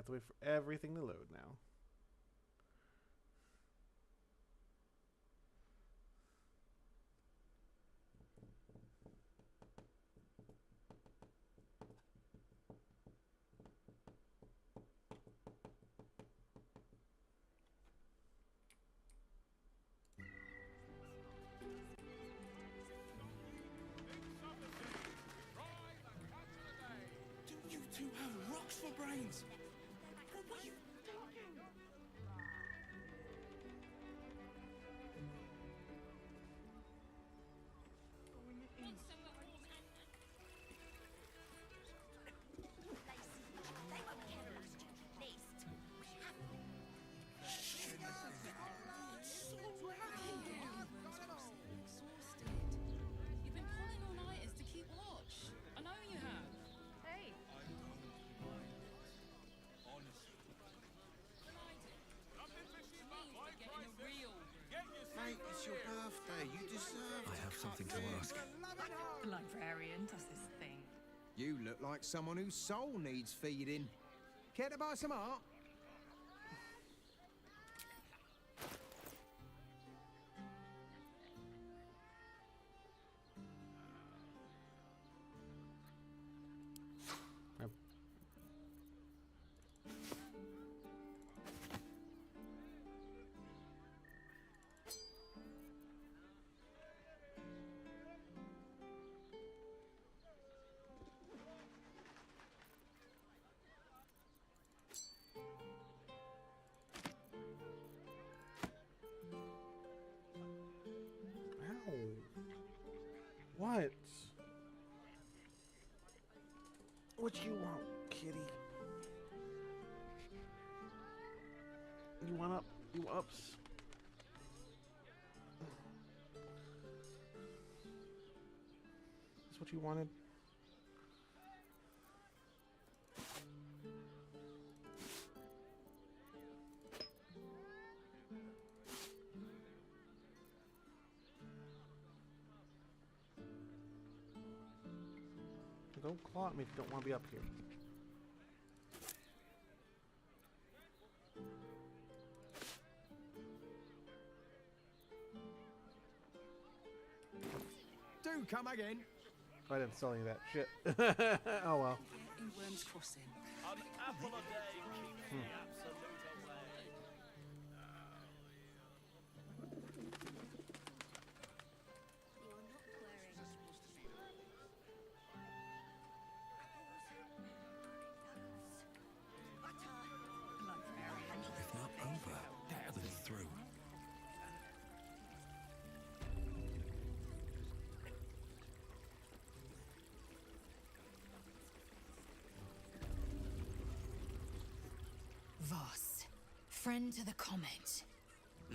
have to wait for everything to load now. You two have rocks for brains. What are you thinking? You've been pulling all-nighters to keep watch. I know you have. Hey. Mate, it's your birthday. You deserve I have something to ask. The librarian does this thing. You look like someone whose soul needs feeding. Care to buy some art? Ow. What? What you want, kitty? You want up? You ups? Is this what you wanted? Don't claw at me if you don't want to be up here. Do come again. I didn't sell any of that shit. Oh well. In Worms Crossing. An apple a day keeps the absolute away. The librarian. If not over, better than through. Voss, friend to the Comet.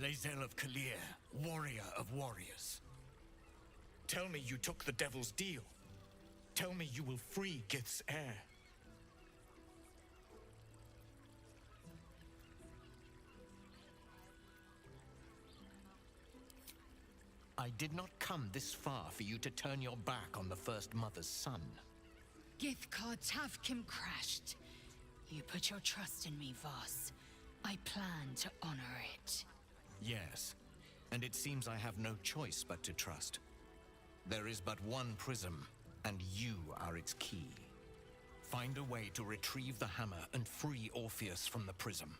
Lae'zel of Kalir, warrior of warriors. Tell me you took the Devil's deal. Tell me you will free Gith's heir. I did not come this far for you to turn your back on the First Mother's son. Githkar Tavkim crashed. You put your trust in me, Voss. I plan to honor it. Yes, and it seems I have no choice but to trust. There is but one prism, and you are its key. Find a way to retrieve the hammer and free Orpheus from the prism.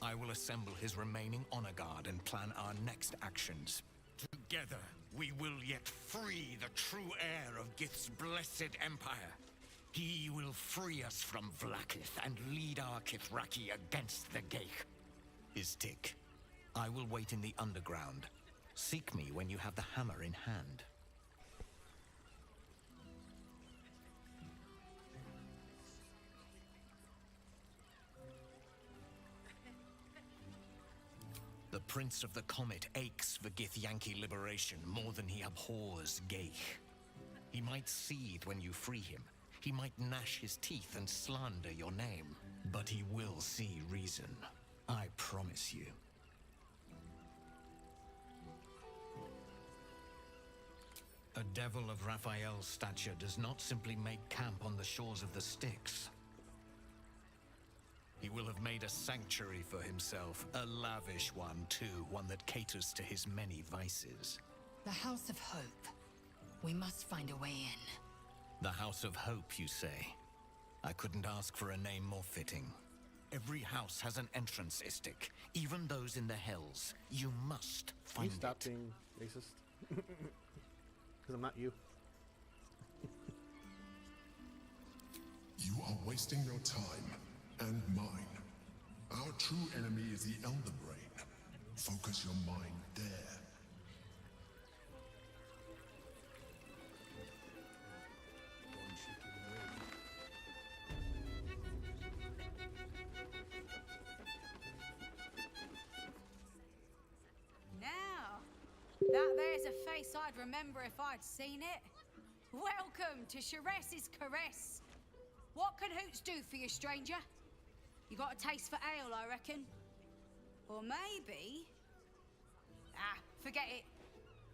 I will assemble his remaining honor guard and plan our next actions. Together, we will yet free the true heir of Gith's blessed empire. He will free us from Vlaakith and lead our Kithraki against the Geich. Istik, I will wait in the underground. Seek me when you have the hammer in hand. The Prince of the Comet aches for Githyanki liberation more than he abhors Geich. He might seethe when you free him. He might gnash his teeth and slander your name. But he will see reason. I promise you. A devil of Raphael's stature does not simply make camp on the shores of the Styx. He will have made a sanctuary for himself, a lavish one too, one that caters to his many vices. The House of Hope. We must find a way in. The House of Hope, you say? I couldn't ask for a name more fitting. Every house has an entrance, Istik. Even those in the Hells. You must Can you find stop it. being racist? Because I'm not you. You are wasting your time and mine. Our true enemy is the Elder Brain. Focus your mind there. Now, that there's a face I'd remember if I'd seen it. Welcome to Sharess's Caress. What can Hoots do for you, stranger? You got a taste for ale, I reckon? Or maybe... Ah, forget it.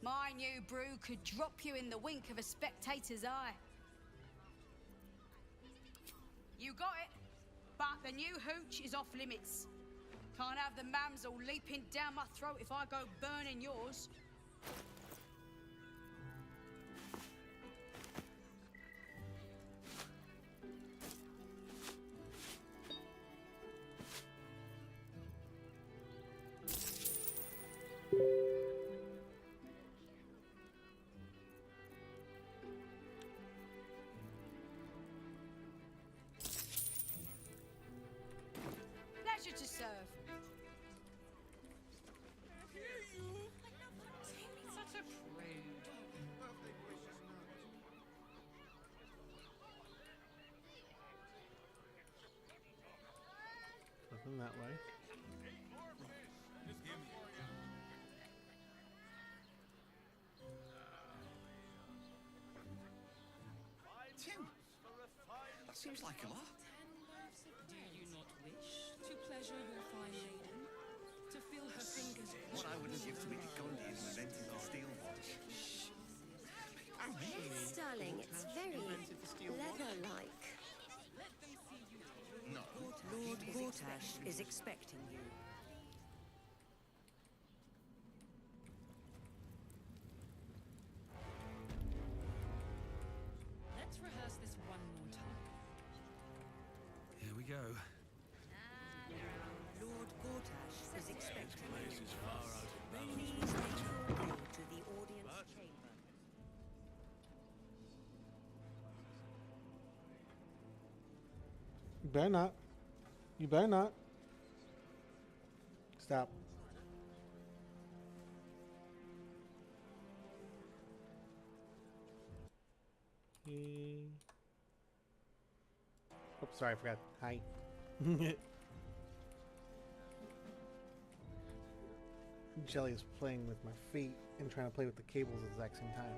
My new brew could drop you in the wink of a spectator's eye. You got it. But the new hooch is off limits. Can't have the mams all leaping down my throat if I go burning yours. Pleasure to serve. Such a prude. Nothing that way. Two? That seems like a lot. Do you not wish to pleasure your fine maiden? To feel her fingers What I wouldn't give to be Gondian who invented the steel watch. Darling, it's very leather-like. No. Lord Gortash is expecting you. Let's rehearse this one more time. Here we go. Lord Gortash is expecting you. Please make your way to the audience chamber. You better not. You better not. Stop. Oh, sorry, I forgot. Hi. Jelly is playing with my feet and trying to play with the cables at the exact same time.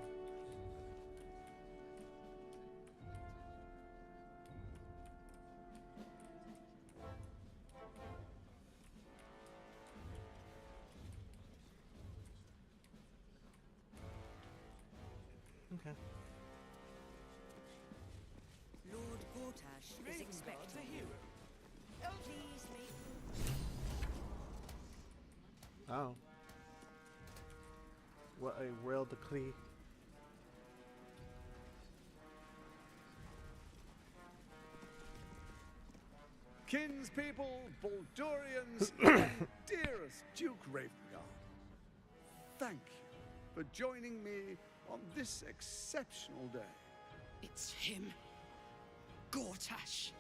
Okay. Lord Gortash is expecting you. Please make... Oh. What a royal decree. Kinspeople, Baldurians, and dearest Duke Ravengard, thank you for joining me on this exceptional day. It's him. Gortash.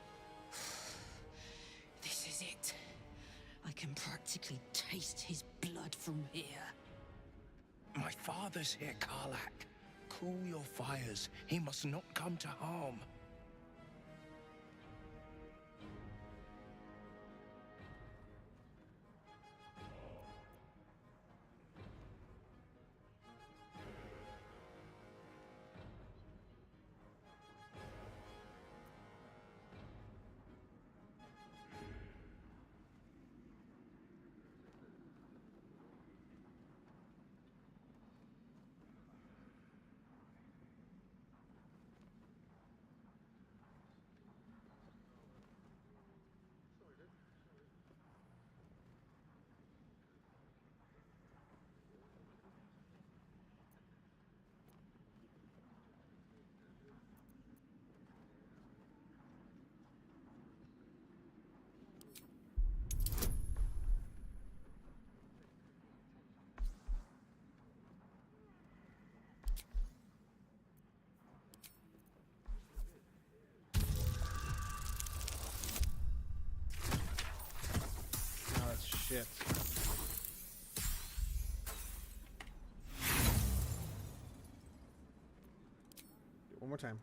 This is it. I can practically taste his blood from here. My father's here, Karlak. Cool your fires. He must not come to harm. Shit. Do it one more time.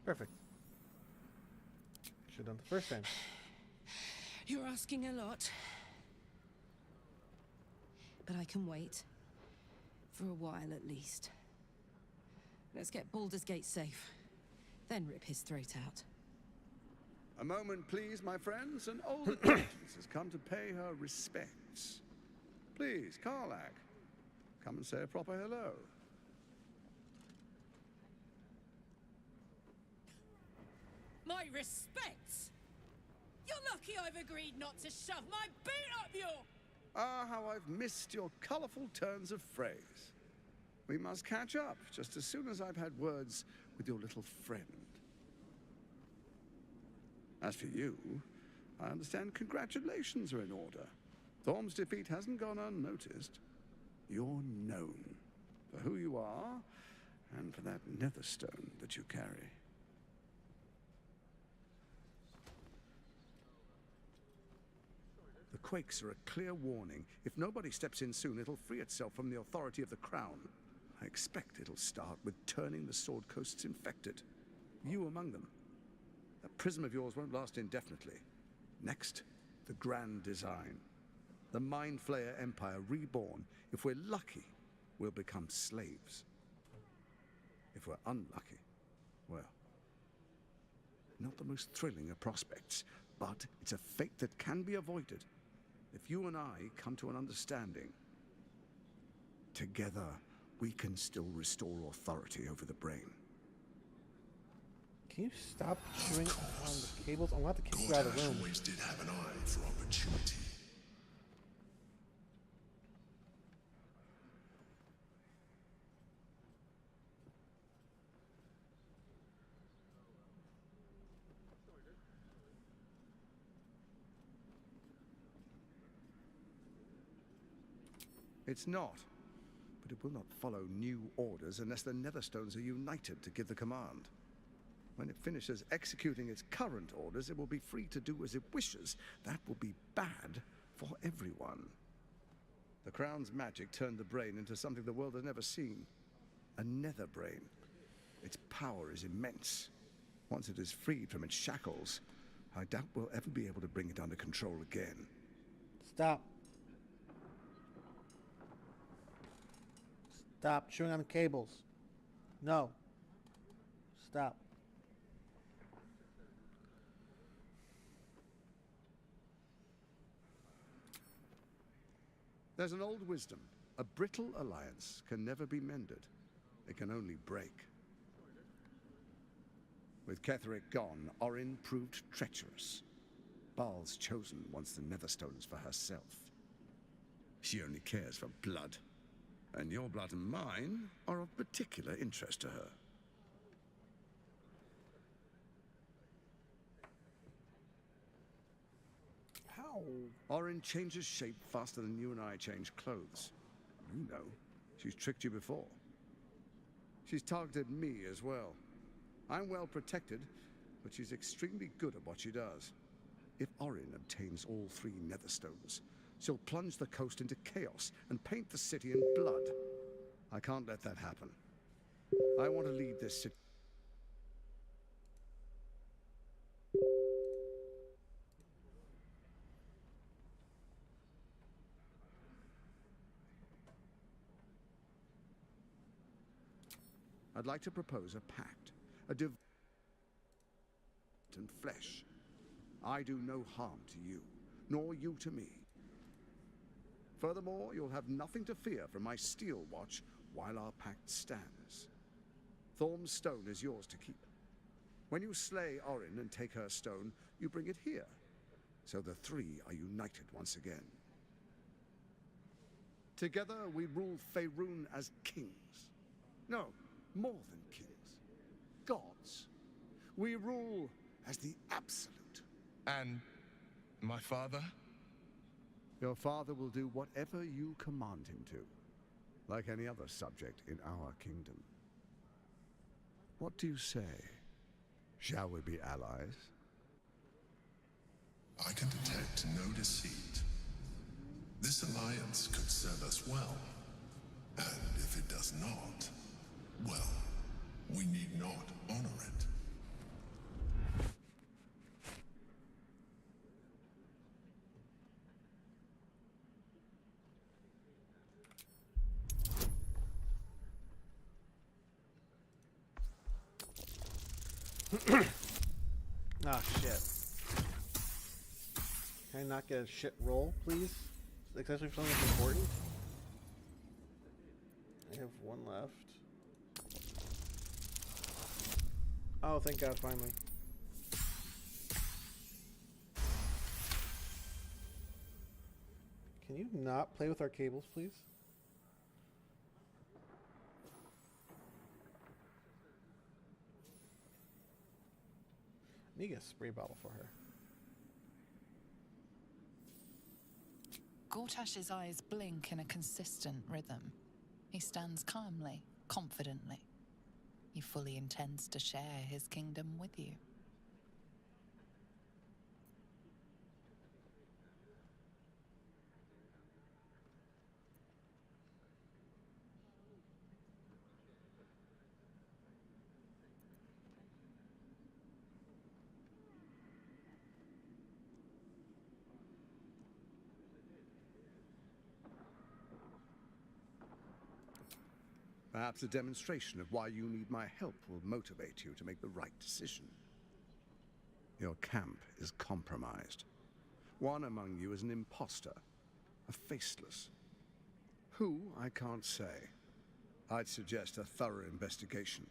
Perfect. Should have done the first time. You're asking a lot. But I can wait. For a while, at least. Let's get Baldur's Gate safe. Then rip his throat out. A moment, please, my friends. An old acquaintance has come to pay her respects. Please, Karlach, come and say a proper hello. My respects! You're lucky I've agreed not to shove my boot up your... Ah, how I've missed your colourful turns of phrase. We must catch up just as soon as I've had words with your little friend. As for you, I understand congratulations are in order. Thorm's defeat hasn't gone unnoticed. You're known for who you are and for that netherstone that you carry. The quakes are a clear warning. If nobody steps in soon, it'll free itself from the authority of the Crown. I expect it'll start with turning the Sword Coasts infected. You among them. That prism of yours won't last indefinitely. Next, the grand design. The Mind Flayer Empire reborn. If we're lucky, we'll become slaves. If we're unlucky, well, not the most thrilling of prospects, but it's a fate that can be avoided. If you and I come to an understanding, together we can still restore authority over the brain. Can you stop chewing on the cables? I'm going to have to kick you out of the room. Always did have an eye for opportunity. It's not. But it will not follow new orders unless the Netherstones are united to give the command. When it finishes executing its current orders, it will be free to do as it wishes. That will be bad for everyone. The Crown's magic turned the brain into something the world has never seen. A nether brain. Its power is immense. Once it is freed from its shackles, I doubt we'll ever be able to bring it under control again. Stop. Stop chewing on the cables. No. Stop. There's an old wisdom. A brittle alliance can never be mended. It can only break. With Ketheric gone, Orin proved treacherous. Baal's chosen wants the Netherstones for herself. She only cares for blood. And your blood and mine are of particular interest to her. How? Orin changes shape faster than you and I change clothes. You know, she's tricked you before. She's targeted me as well. I'm well protected, but she's extremely good at what she does. If Orin obtains all 3 Netherstones, she'll plunge the coast into chaos and paint the city in blood. I can't let that happen. I want to lead this city. I'd like to propose a pact, a div and flesh. I do no harm to you, nor you to me. Furthermore, you'll have nothing to fear from my steel watch while our pact stands. Thorm's stone is yours to keep. When you slay Orin and take her stone, you bring it here, so the 3 are united once again. Together we rule Faerun as kings. No, more than kings. Gods. We rule as the absolute. And my father? Your father will do whatever you command him to, like any other subject in our kingdom. What do you say? Shall we be allies? I can detect no deceit. This alliance could serve us well. And if it does not, well, we need not honor it. Ah, shit. Can I not get a shit roll, please? Especially for something that's important. I have one left. Oh, thank God, finally. Can you not play with our cables, please? I need to get a spray bottle for her. Gortash's eyes blink in a consistent rhythm. He stands calmly, confidently. He fully intends to share his kingdom with you. Perhaps a demonstration of why you need my help will motivate you to make the right decision. Your camp is compromised. One among you is an imposter, a faceless. Who, I can't say. I'd suggest a thorough investigation.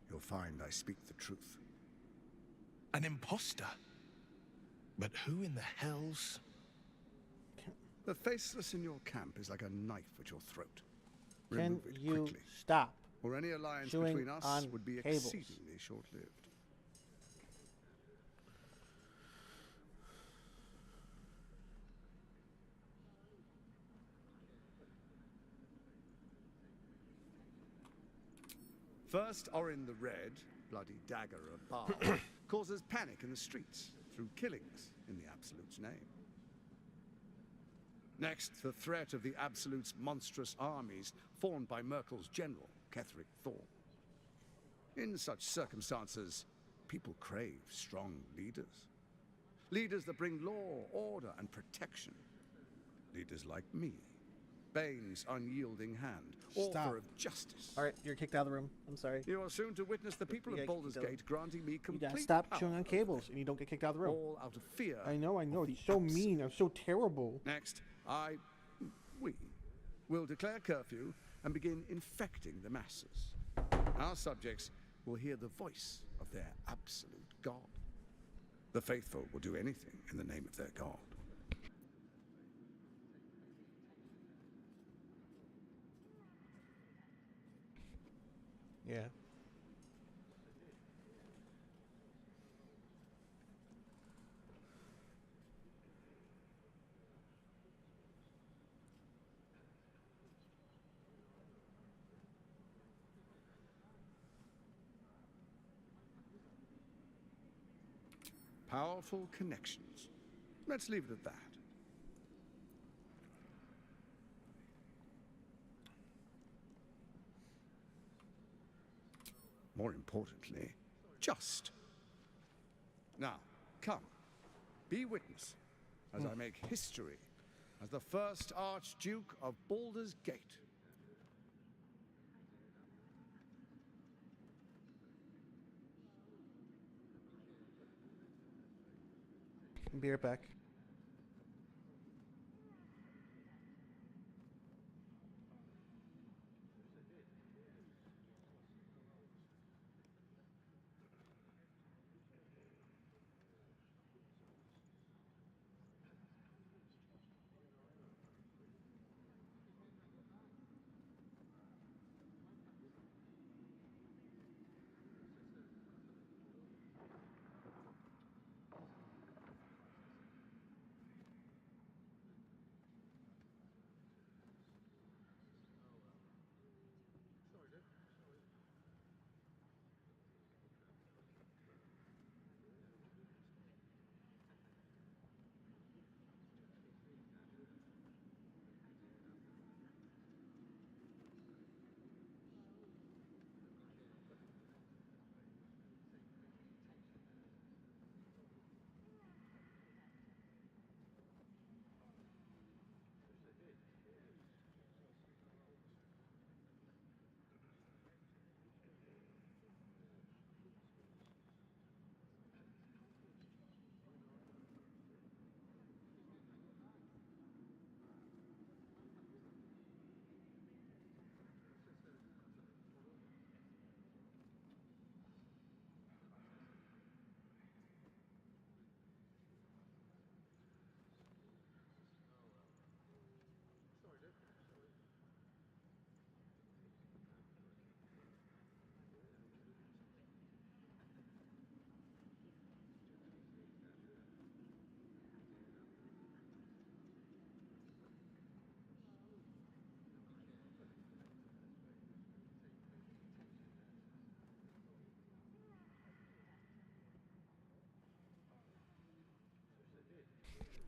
You'll find I speak the truth. An imposter? But who in the hell's... The faceless in your camp is like a knife at your throat. Can Remove it you quickly, stop or any alliance chewing between us on would be cables? exceedingly short-lived. First, Orin the Red, bloody dagger of Baal, causes panic in the streets through killings in the Absolute's name. Next, the threat of the Absolute's monstrous armies formed by Merkel's general, Ketheric Thorn. In such circumstances, people crave strong leaders. Leaders that bring law, order, and protection. Leaders like me. Bane's unyielding hand, author of justice. Alright, you're kicked out of the room. I'm sorry. You are soon to witness the people of Baldur's Gate granting me You complete gotta stop power. chewing on cables and you don't get kicked out of the room. All out of fear. I know. of the It's so mean. I'm so terrible. Next, we will declare curfew and begin infecting the masses. Our subjects will hear the voice of their absolute God. The faithful will do anything in the name of their God. Yeah. Powerful connections. Let's leave it at that. More importantly, just. Now, come. Be witness as I make history as the first Archduke of Baldur's Gate. Be right back.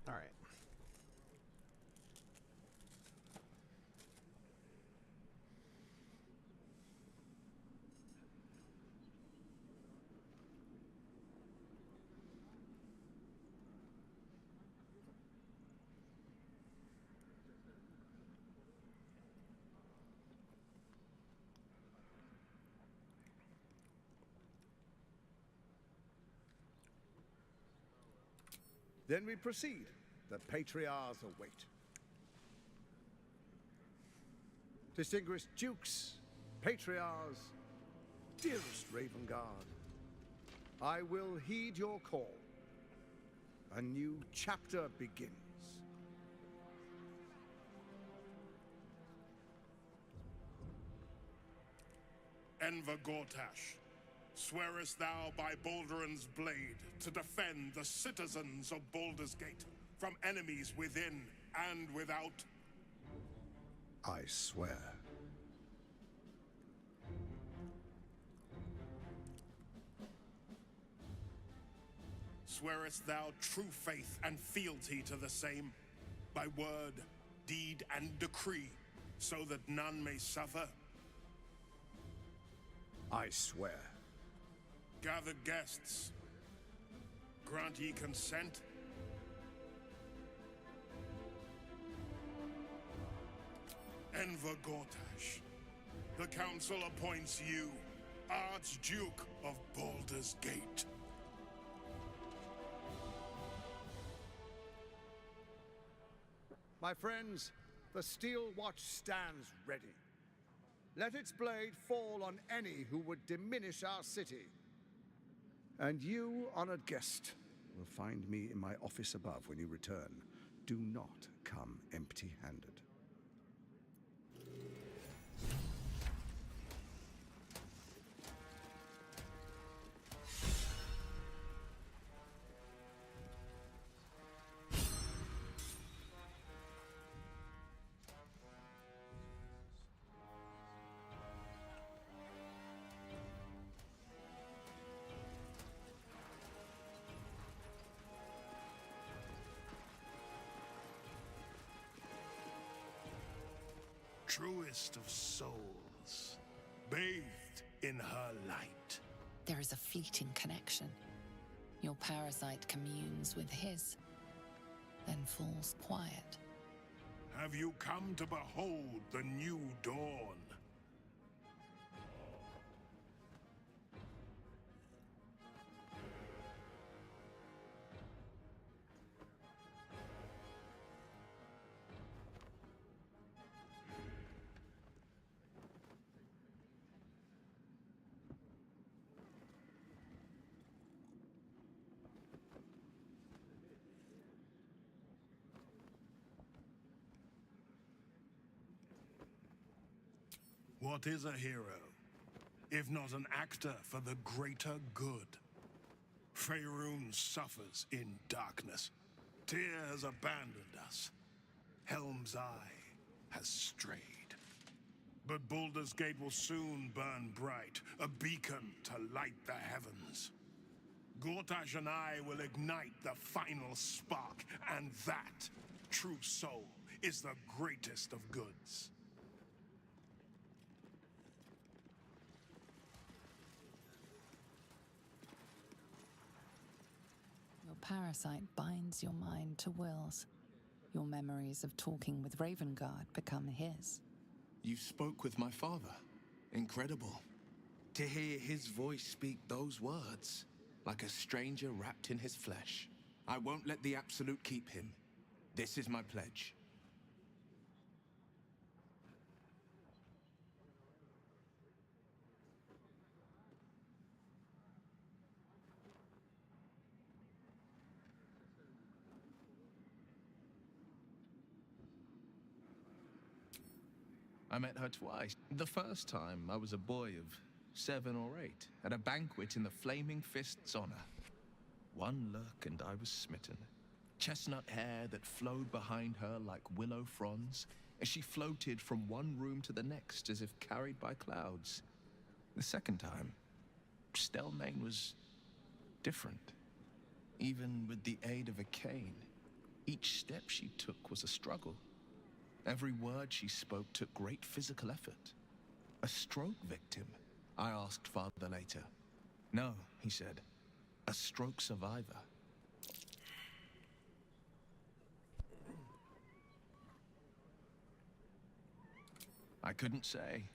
All right. Then we proceed. The Patriarchs await. Distinguished Dukes, Patriarchs, dearest Ravengard, I will heed your call. A new chapter begins. Enver Gortash, swearest thou by Balduran's blade to defend the citizens of Baldur's Gate from enemies within and without? I swear. Swearest thou true faith and fealty to the same, by word, deed, and decree, so that none may suffer? I swear. Gathered guests, grant ye consent? Enver Gortash, the Council appoints you Archduke of Baldur's Gate. My friends, the Steel Watch stands ready. Let its blade fall on any who would diminish our city. And you, honored guest, will find me in my office above when you return. Do not come empty-handed. Truest of souls, bathed in her light. There is a fleeting connection. Your parasite communes with his, then falls quiet. Have you come to behold the new dawn? What is a hero, if not an actor for the greater good? Faerun suffers in darkness. Tyr has abandoned us. Helm's Eye has strayed. But Baldur's Gate will soon burn bright, a beacon to light the heavens. Gortash and I will ignite the final spark, and that, true soul, is the greatest of goods. Your parasite binds your mind to Will's. Your memories of talking with Ravengard become his. You spoke with my father. Incredible. To hear his voice speak those words, like a stranger wrapped in his flesh. I won't let the Absolute keep him. This is my pledge. I met her twice. The first time, I was a boy of 7 or 8, at a banquet in the Flaming Fist's honor. One look and I was smitten. Chestnut hair that flowed behind her like willow fronds, as she floated from one room to the next as if carried by clouds. The second time, Stelmane was different. Even with the aid of a cane, Each step she took was a struggle. Every word she spoke took great physical effort. A stroke victim? I asked Father later. No, he said. A stroke survivor. I couldn't say.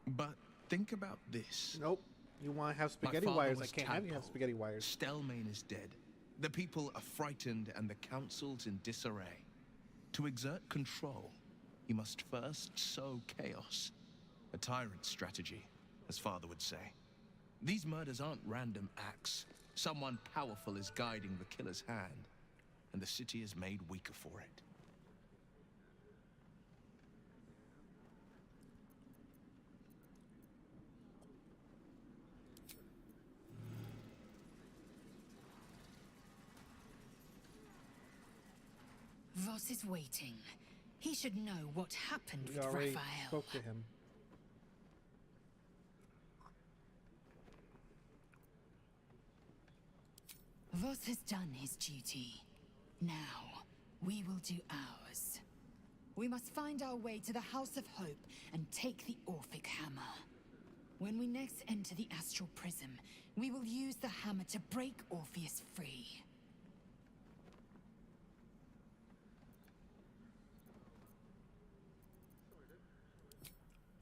But think about this. Nope. You want to have spaghetti wires? I can't have you have spaghetti wires. Stelmane is dead. The people are frightened and the council's in disarray. To exert control, he must first sow chaos. A tyrant's strategy, as Father would say. These murders aren't random acts. Someone powerful is guiding the killer's hand, and the city is made weaker for it. Voss is waiting. He should know what happened We with already Raphael. spoke to him. Voss has done his duty. Now, we will do ours. We must find our way to the House of Hope and take the Orphic Hammer. When we next enter the Astral Prism, we will use the hammer to break Orpheus free.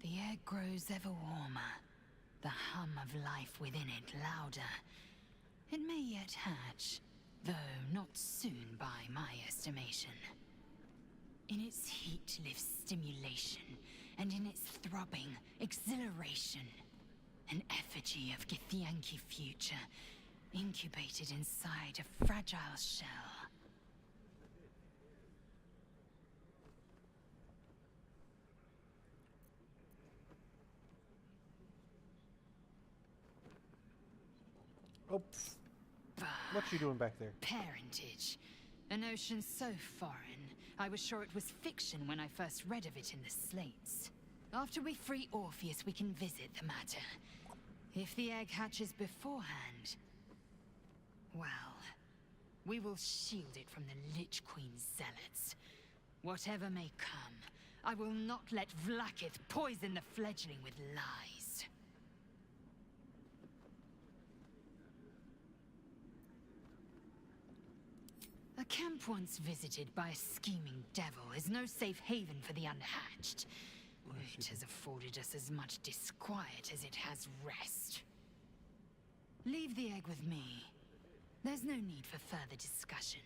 The air grows ever warmer, the hum of life within it louder. It may yet hatch, though not soon by my estimation. In its heat lives stimulation, and in its throbbing, exhilaration. An effigy of Githyanki future, incubated inside a fragile shell. Oh, what you doing back there? Parentage. A notion so foreign, I was sure it was fiction when I first read of it in the slates. After we free Orpheus, we can visit the matter. If the egg hatches beforehand, well, we will shield it from the Lich Queen's zealots. Whatever may come, I will not let Vlaakith poison the fledgling with lies. A camp once visited by a scheming devil is no safe haven for the unhatched. It has afforded us as much disquiet as it has rest. Leave the egg with me. There's no need for further discussion.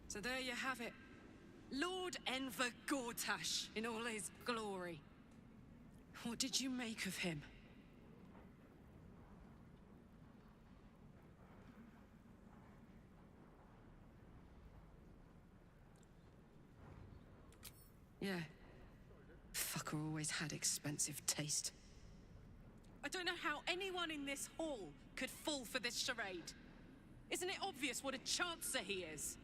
So there you have it. Lord Enver Gortash in all his glory. What did you make of him? Yeah. Fucker always had expensive taste. I don't know how anyone in this hall could fall for this charade. Isn't it obvious what a chancer he is?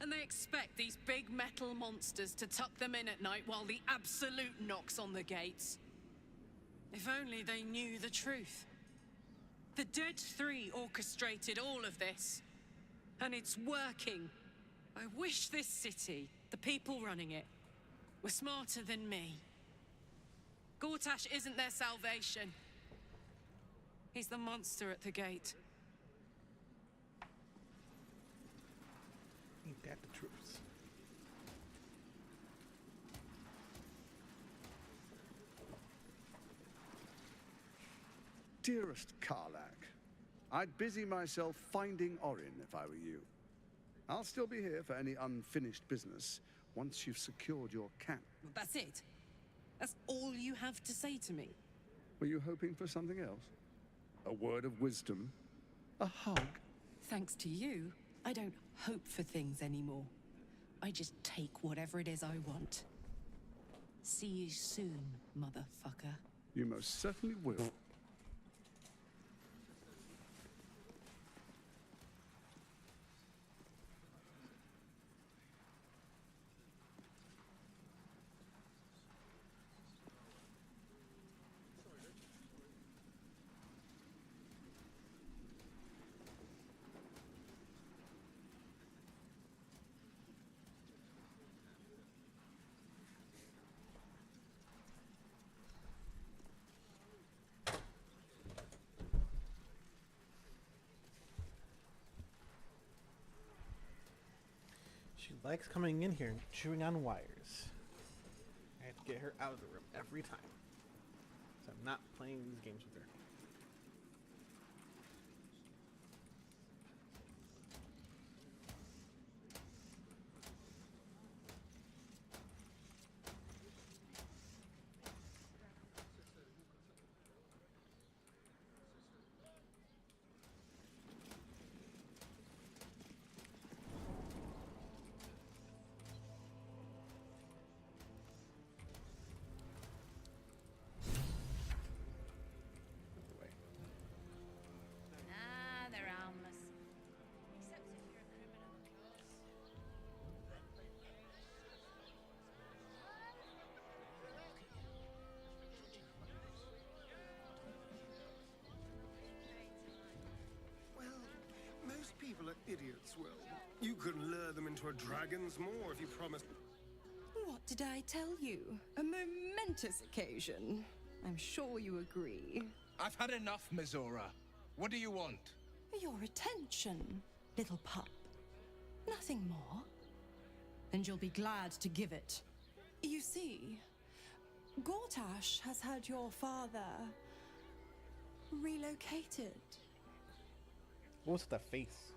And they expect these big metal monsters to tuck them in at night while the Absolute knocks on the gates. If only they knew the truth. The Dead Three orchestrated all of this. And it's working. I wish this city, the people running it, were smarter than me. Gortash isn't their salvation. He's the monster at the gate. Ain't that the truth? Dearest Karlach, I'd busy myself finding Orin if I were you. I'll still be here for any unfinished business once you've secured your camp. Well, that's it. That's all you have to say to me. Were you hoping for something else? A word of wisdom? A hug? Thanks to you, I don't hope for things anymore. I just take whatever it is I want. See you soon, motherfucker. You most certainly will. She likes coming in here and chewing on wires. I have to get her out of the room every time. So I'm not playing these games with her. Nah, they're harmless. Except if you're a little bit of a Well, most people are idiots, Will. You can lure them into a dragon's maw if you promise. What did I tell you? A momentous occasion. I'm sure you agree. I've had enough, Mizora. What do you want? Your attention, little pup. Nothing more. And you'll be glad to give it. You see, Gortash has had your father relocated. What was that face?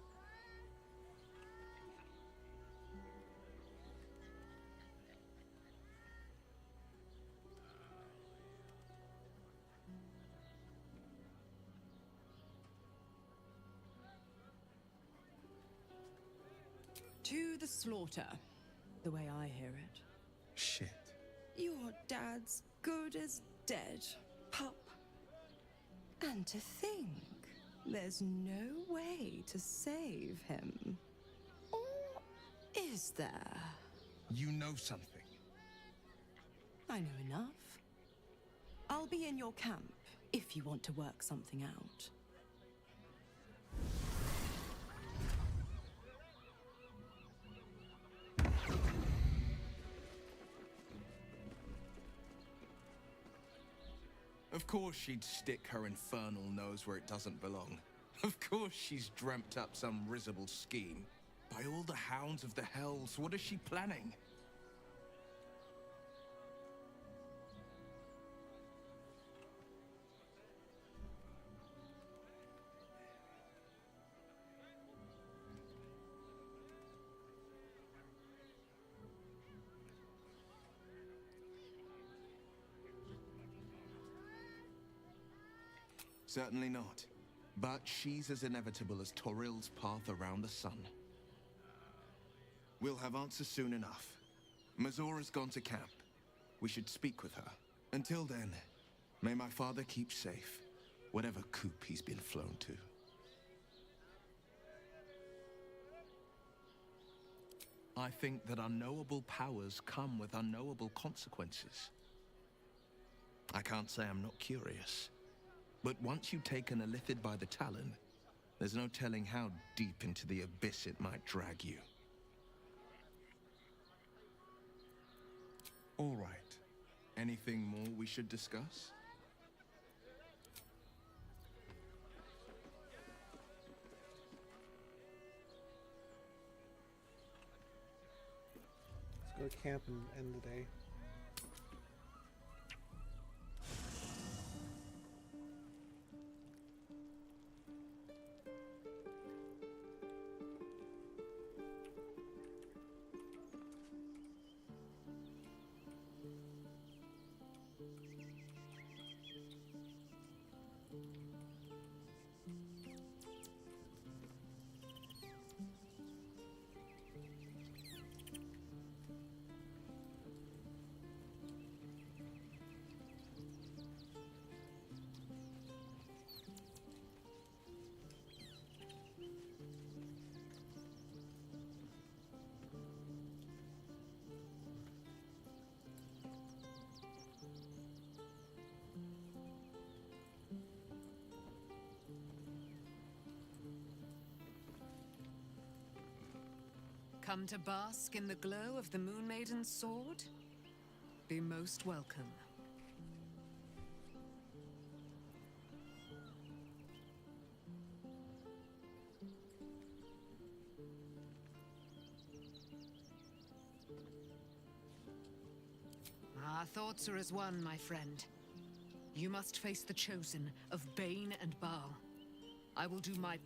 To the slaughter, the way I hear it. Shit. Your dad's good as dead, pup. And to think, there's no way to save him. Or is there? You know something. I know enough. I'll be in your camp if you want to work something out. Of course she'd stick her infernal nose where it doesn't belong. Of course she's dreamt up some risible scheme. By all the hounds of the hells, what is she planning? Certainly not. But she's as inevitable as Toril's path around the sun. We'll have answers soon enough. Mizora's gone to camp. We should speak with her. Until then, may my father keep safe, whatever coop he's been flown to. I think that unknowable powers come with unknowable consequences. I can't say I'm not curious. But once you've taken a Illithid by the talon, there's no telling how deep into the abyss it might drag you. All right. Anything more we should discuss? Let's go to camp and end the day. Come to bask in the glow of the Moon Maiden's sword? Be most welcome. Our thoughts are as one, my friend. You must face the Chosen of Bane and Baal. I will do my...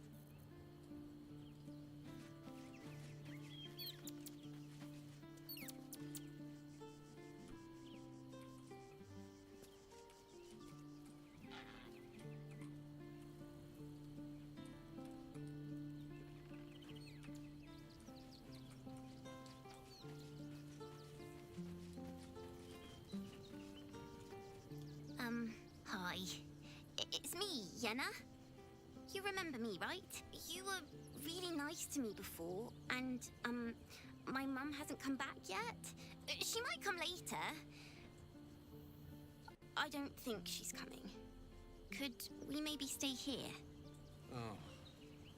Hi. It's me, Yenna. You remember me, right? You were really nice to me before, and, my mum hasn't come back yet. She might come later. I don't think she's coming. Could we maybe stay here? Oh.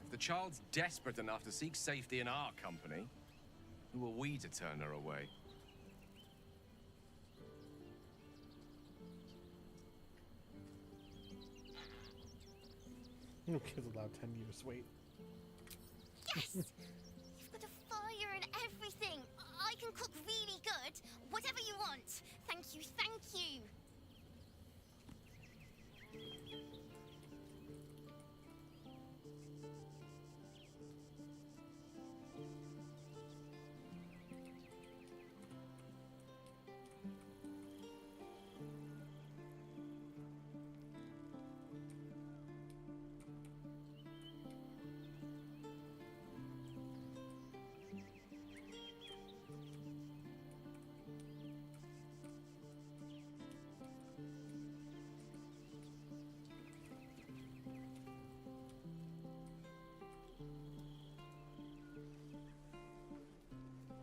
If the child's desperate enough to seek safety in our company, who are we to turn her away? No kid's allowed 10 years wait. Yes! You've got a fire and everything. I can cook really good. Whatever you want. Thank you, thank you.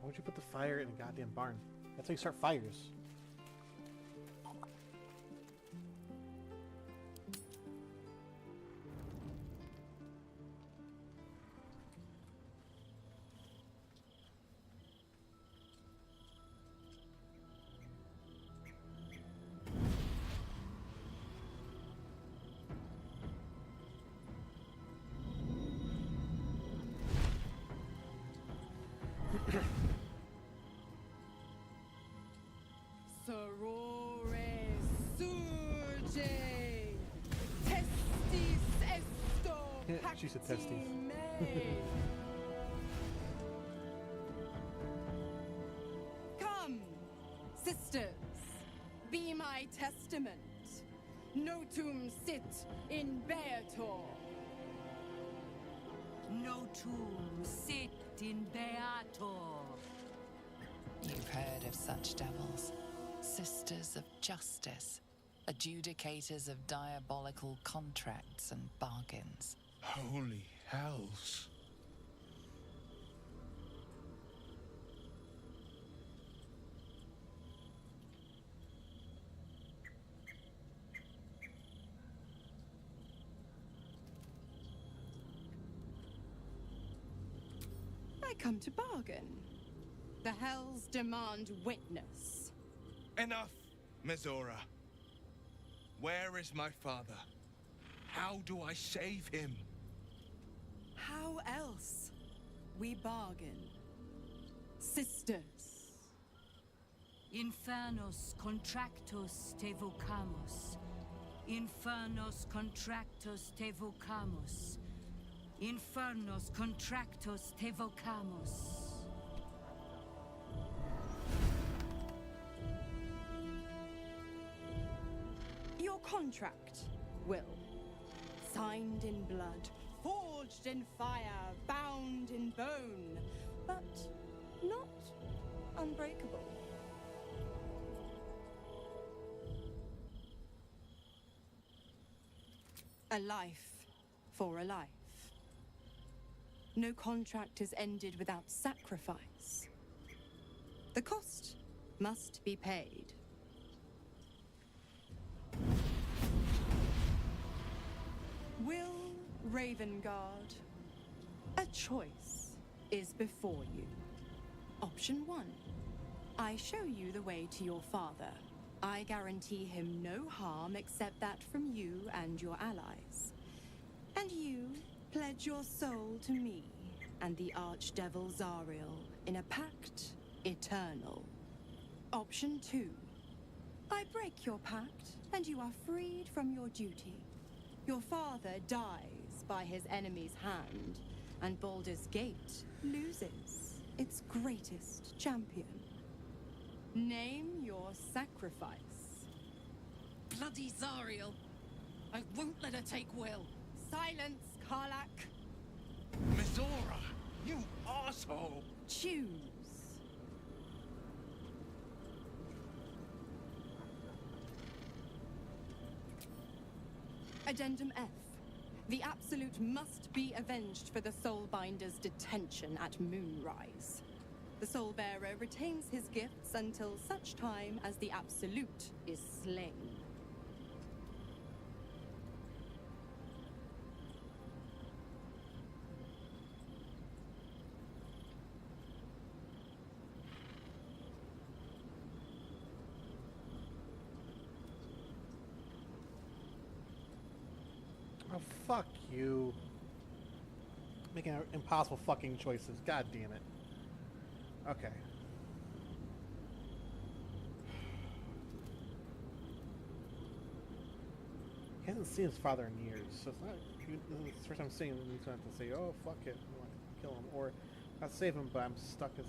Why would you put the fire in a goddamn barn? That's how you start fires. Sorore surge, testis esto She said testes. pactime. Come, sisters, be my testament. Notum sit in Beator. Notum sit in Beator. You've heard of such devils. Sisters of justice. Adjudicators of diabolical contracts and bargains. Holy hells. I come to bargain. The hells demand witness. Enough, Mizora. Where is my father? How do I save him? How else? We bargain. Sisters. Infernos contractos te vocamus. Infernos contractos te vocamus. Infernos contractos te vocamus. Your contract, Will. Signed in blood, forged in fire, bound in bone, but not unbreakable. A life for a life. No contract is ended without sacrifice. The cost must be paid. Will Ravengard, a choice is before you. Option 1. I show you the way to your father. I guarantee him no harm except that from you and your allies. And you pledge your soul to me and the Archdevil Zariel in a pact eternal. Option 2. I break your pact, and you are freed from your duty. Your father dies by his enemy's hand, and Baldur's Gate loses its greatest champion. Name your sacrifice. Bloody Zariel. I won't let her take Will. Silence, Karlach. Mizora, you asshole! Choose. Addendum F. The Absolute must be avenged for the Soulbinder's detention at Moonrise. The Soulbearer retains his gifts until such time as the Absolute is slain. Oh, fuck you. Making impossible fucking choices. God damn it. Okay. He hasn't seen his father in years, so it's not. This is the first time seeing him. He's going to have to say, "Oh fuck it, I want to kill him," or "I'll save him, but I'm stuck as."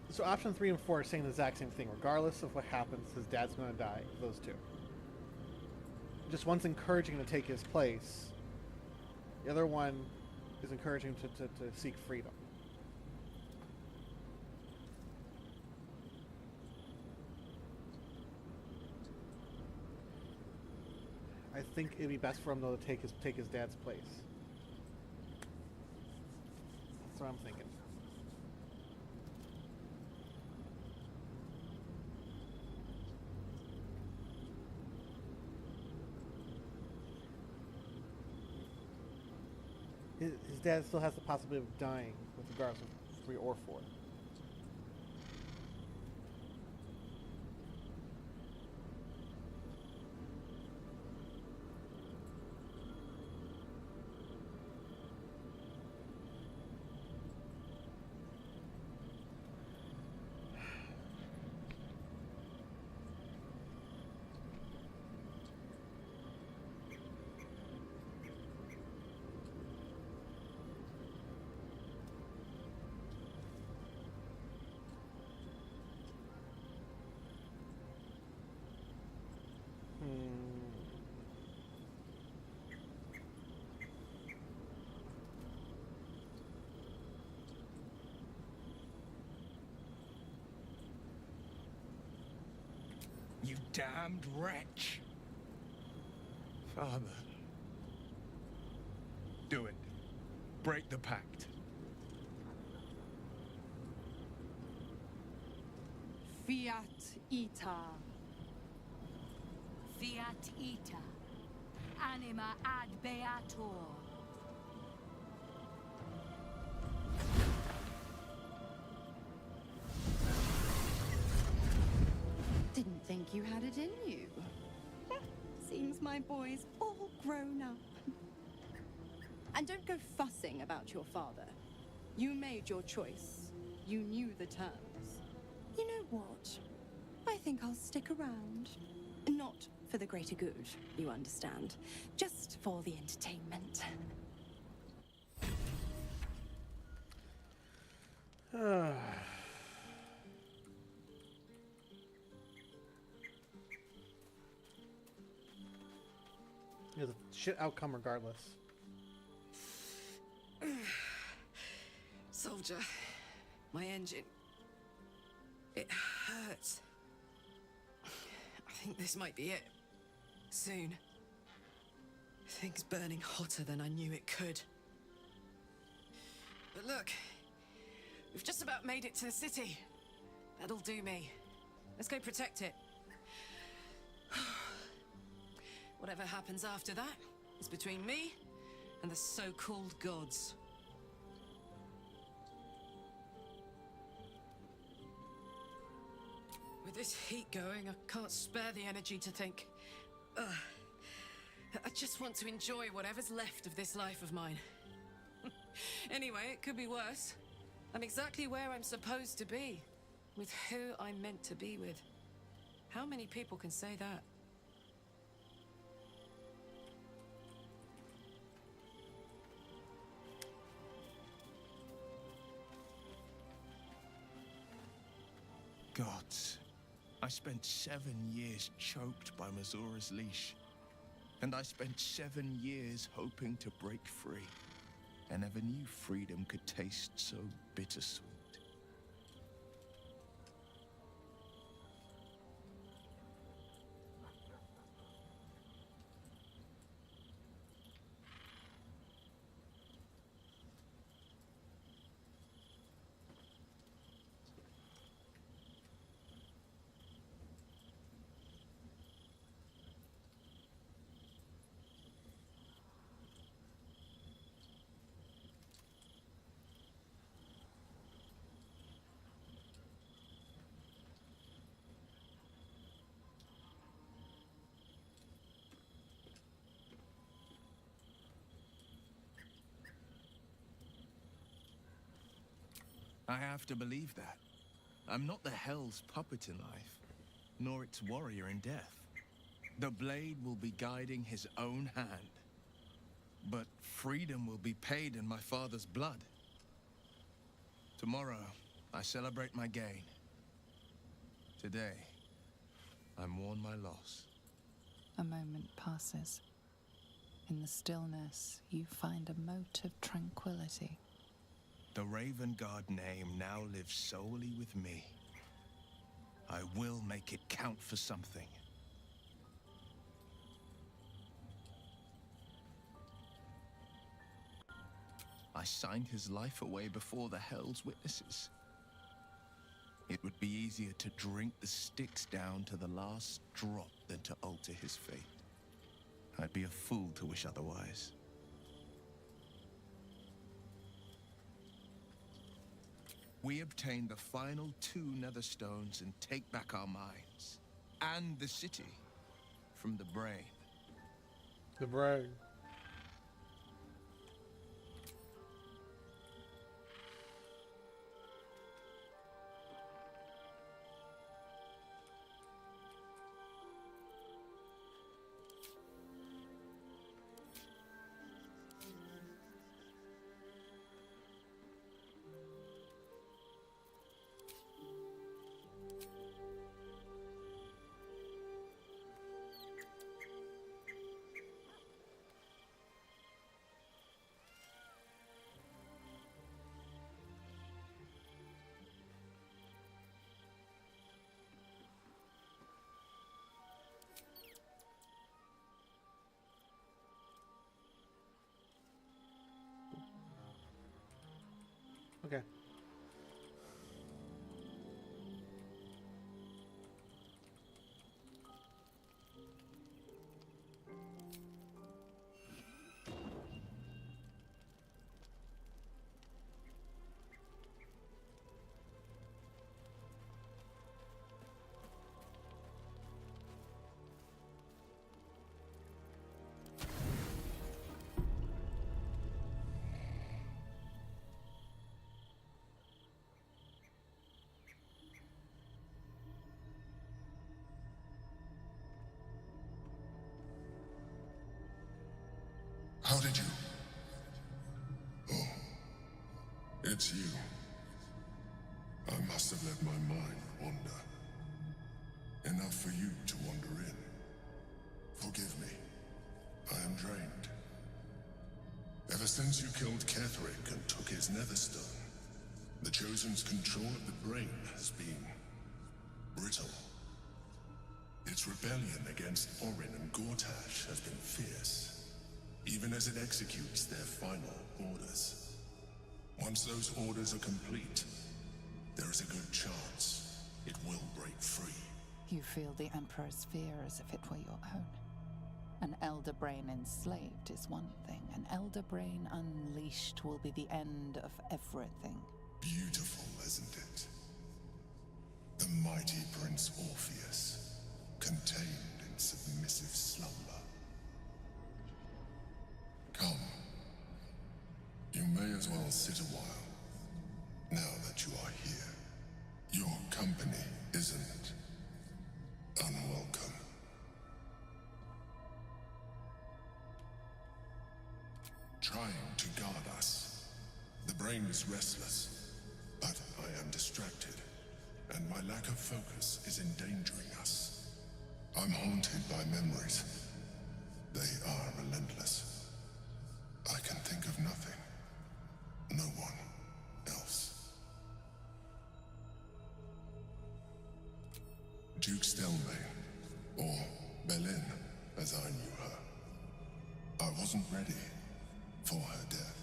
So option 3 and 4 are saying the exact same thing. Regardless of what happens, his dad's going to die. Those two. Just one's encouraging him to take his place. The other one is encouraging him to seek freedom. I think it'd be best for him though to take his dad's place. That's what I'm thinking. His dad still has the possibility of dying with regards to 3 or 4. You damned wretch. Father. Do it. Break the pact. Fiat Ita. Fiat Ita. Anima ad beator. Didn't think you had it in you. Seems my boy's all grown up. And don't go fussing about your father. You made your choice. You knew the terms. You know what? I think I'll stick around. Not for the greater good, you understand. Just for the entertainment. It was a shit outcome regardless. Soldier, my engine. It hurts. I think this might be it. Soon. Things burning hotter than I knew it could. But look, we've just about made it to the city. That'll do me. Let's go protect it. Whatever happens after that is between me and the so-called gods. With this heat going, I can't spare the energy to think. I just want to enjoy whatever's left of this life of mine. Anyway, it could be worse. I'm exactly where I'm supposed to be, with who I'm meant to be with. How many people can say that? Gods, I spent 7 years choked by Mazura's leash. And I spent 7 years hoping to break free. I never knew freedom could taste so bittersweet. I have to believe that. I'm not the Hell's puppet in life, nor its warrior in death. The blade will be guiding his own hand. But freedom will be paid in my father's blood. Tomorrow, I celebrate my gain. Today, I mourn my loss. A moment passes. In the stillness, you find a mote of tranquility. The Raven Guard name now lives solely with me. I will make it count for something. I signed his life away before the Hell's witnesses. It would be easier to drink the Styx down to the last drop than to alter his fate. I'd be a fool to wish otherwise. We obtain the final 2 Netherstones and take back our minds. And the city from the brain. The brain. Okay. How did you? Oh, it's you. I must have let my mind wander. Enough for you to wander in. Forgive me. I am drained. Ever since you killed Ketheric and took his Netherstone, the Chosen's control of the brain has been brittle. Its rebellion against Orin and Gortash has been fierce, even as it executes their final orders. Once those orders are complete, there is a good chance it will break free. You feel the Emperor's fear as if it were your own. An Elder Brain enslaved is one thing. An Elder Brain unleashed will be the end of everything. Beautiful, isn't it? The mighty Prince Orpheus, contained in submissive slumber. Come. You may as well sit a while, now that you are here. Your company isn't unwelcome. Trying to guard us. The brain is restless, but I am distracted, and my lack of focus is endangering us. I'm haunted by memories. They are relentless. I can think of nothing. No one else. Duke Stelmane, or Belin, as I knew her. I wasn't ready for her death.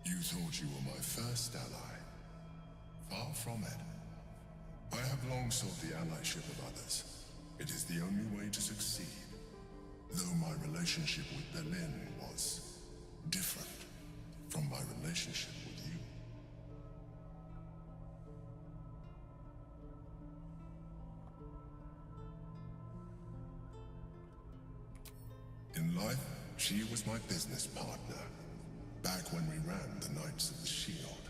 You thought you were my first ally. Far from it. I have long sought the allyship of others. It is the only way to succeed. Though my relationship with Belin was different from my relationship with you. In life, she was my business partner, back when we ran the Knights of the Shield.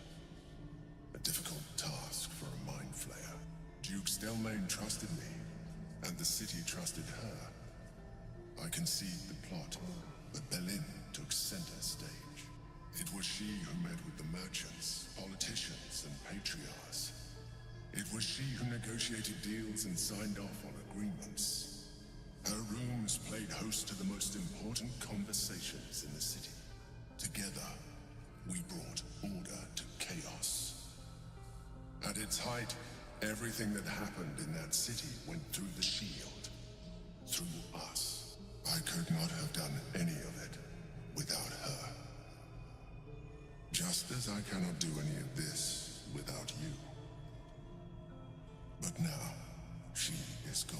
A difficult task for a mind flayer. Duke Stelmane trusted me, and the city trusted her. I conceived the plot, but Belin took center stage. It was she who met with the merchants, politicians, and patriarchs. It was she who negotiated deals and signed off on agreements. Her rooms played host to the most important conversations in the city. Together, we brought order to chaos. At its height, everything that happened in that city went through the shield. Through us. I could not have done any of it without her. Just as I cannot do any of this without you. But now, she is gone.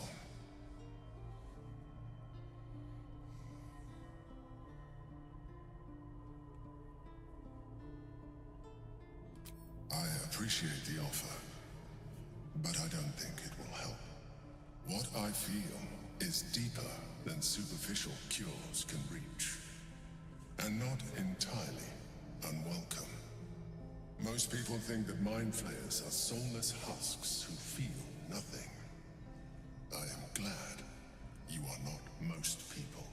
I appreciate the offer, but I don't think it will help. What I feel is deeper than superficial cures can reach, and not entirely unwelcome. Most people think that mind flayers are soulless husks who feel nothing. I am glad you are not most people.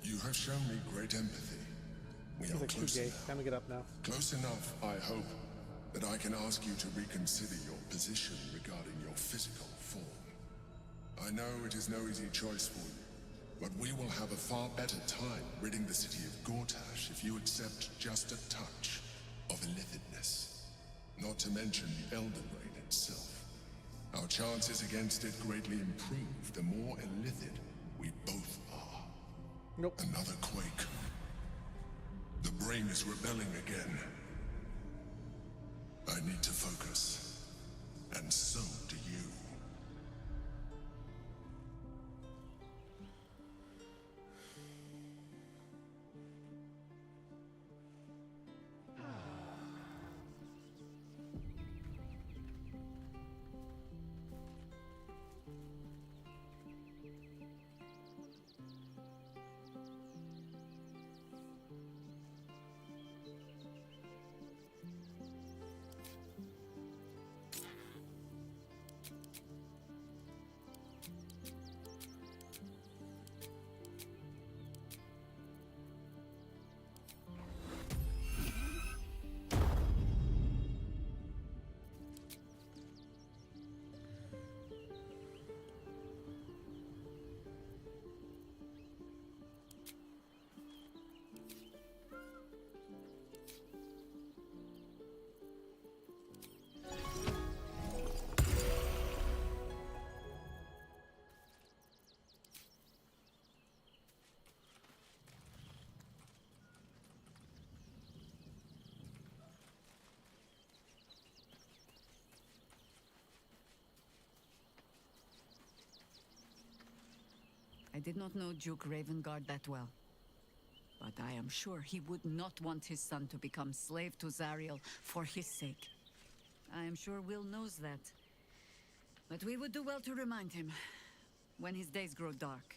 You have shown me great empathy. We are close enough. Time to get up now. Close enough, I hope, that I can ask you to reconsider your position regarding your physical form. I know it is no easy choice for you, but we will have a far better time ridding the city of Gortash if you accept just a touch of illithidness. Not to mention the Elder Brain itself. Our chances against it greatly improve the more illithid we both are. Nope. Another quake. The brain is rebelling again. I need to focus. And so do you. I did not know Duke Ravengard that well. But I am sure he would not want his son to become slave to Zariel for his sake. I am sure Will knows that. But we would do well to remind him when his days grow dark.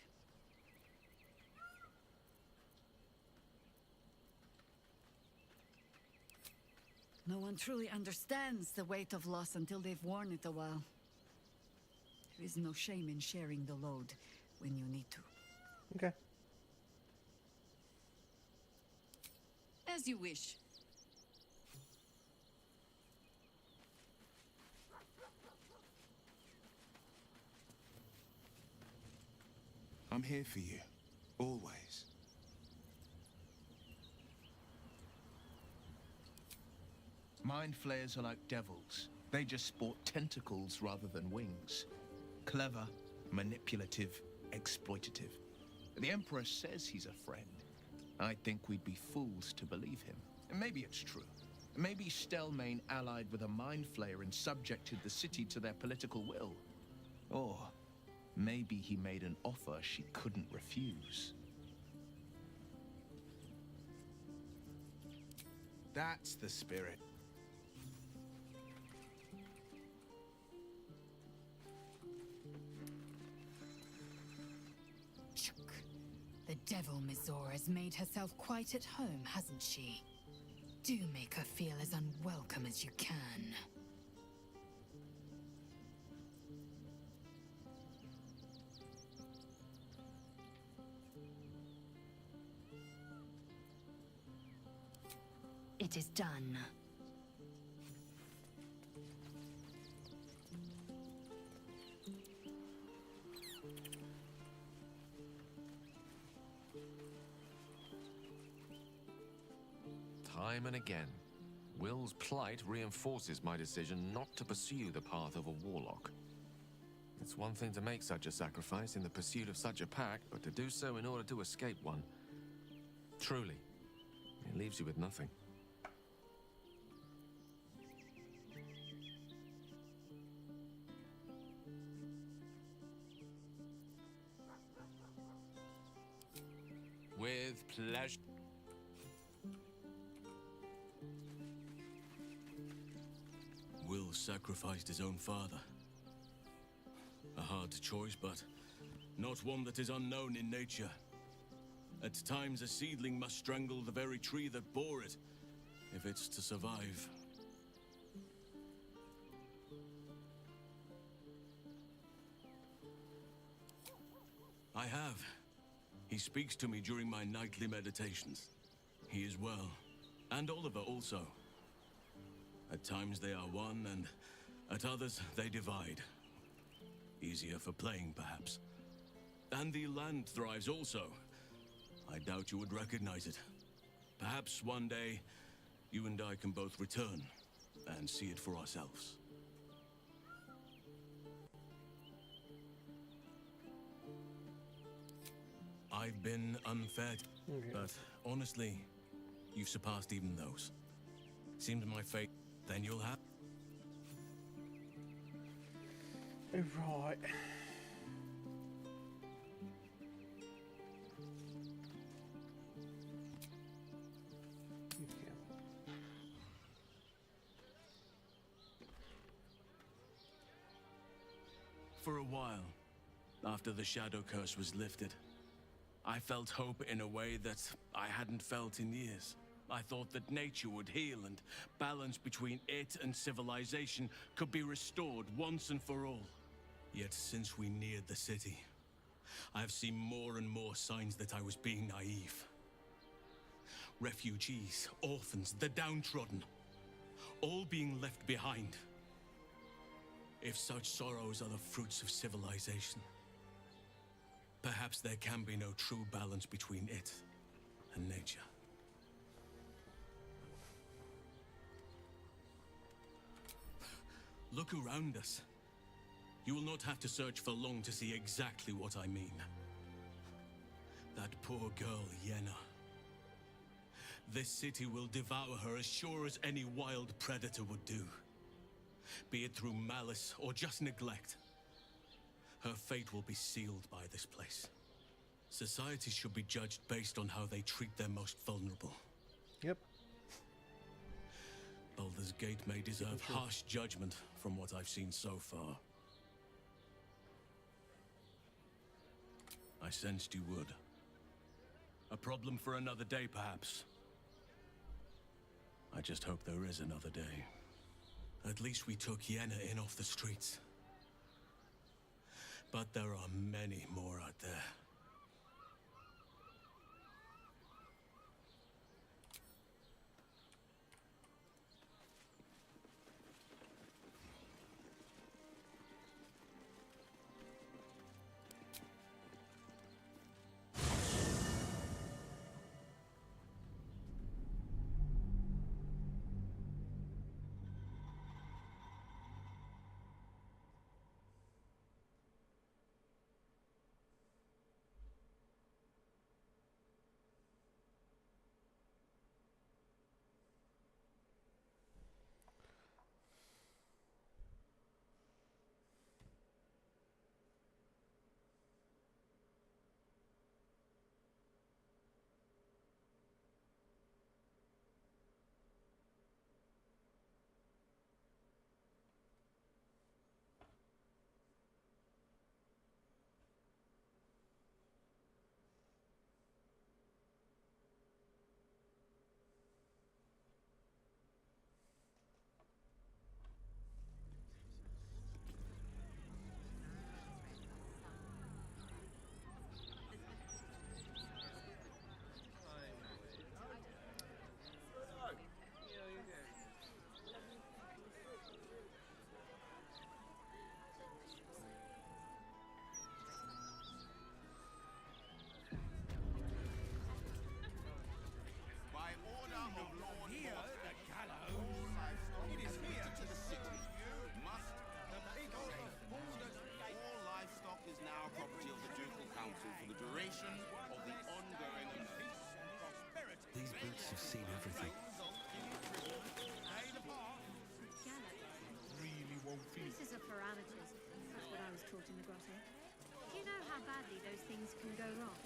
No one truly understands the weight of loss until they've worn it a while. There is no shame in sharing the load when you need to. Okay. As you wish. I'm here for you, always. Mind flayers are like devils. They just sport tentacles rather than wings. Clever, manipulative, exploitative. The Emperor says he's a friend. I think we'd be fools to believe him. And maybe it's true. Maybe Stelmane allied with a mind flayer and subjected the city to their political will. Or maybe he made an offer she couldn't refuse. That's the spirit. The devil Mizora has made herself quite at home, hasn't she? Do make her feel as unwelcome as you can. It is done. Time and again, Will's plight reinforces my decision not to pursue the path of a warlock. It's one thing to make such a sacrifice in the pursuit of such a pack, but to do so in order to escape one. Truly, it leaves you with nothing. With pleasure. Will sacrificed his own father. A hard choice, but not one that is unknown in nature. At times, a seedling must strangle the very tree that bore it, if it's to survive. I have. He speaks to me during my nightly meditations. He is well, and Oliver also. At times they are one, and at others they divide. Easier for playing, perhaps. And the land thrives also. I doubt you would recognize it. Perhaps one day, you and I can both return and see it for ourselves. I've been unfair, but honestly, you've surpassed even those. Seems my fate, then you'll have... Right. For a while, after the Shadow Curse was lifted, I felt hope in a way that I hadn't felt in years. I thought that nature would heal and balance between it and civilization could be restored once and for all. Yet since we neared the city, I've seen more and more signs that I was being naive. Refugees, orphans, the downtrodden, all being left behind. If such sorrows are the fruits of civilization, perhaps there can be no true balance between it and nature. Look around us. You will not have to search for long to see exactly what I mean. That poor girl, Yenna. This city will devour her as sure as any wild predator would do. Be it through malice or just neglect. Her fate will be sealed by this place. Society should be judged based on how they treat their most vulnerable. Yep. Baldur's Gate may deserve harsh judgment from what I've seen so far. I sensed you would. A problem for another day, perhaps. I just hope there is another day. At least we took Yenna in off the streets. But there are many more out there. These boots have seen everything. Really won't feel. This is a parameters. That's what I was taught in the grotto. Do you know how badly those things can go wrong?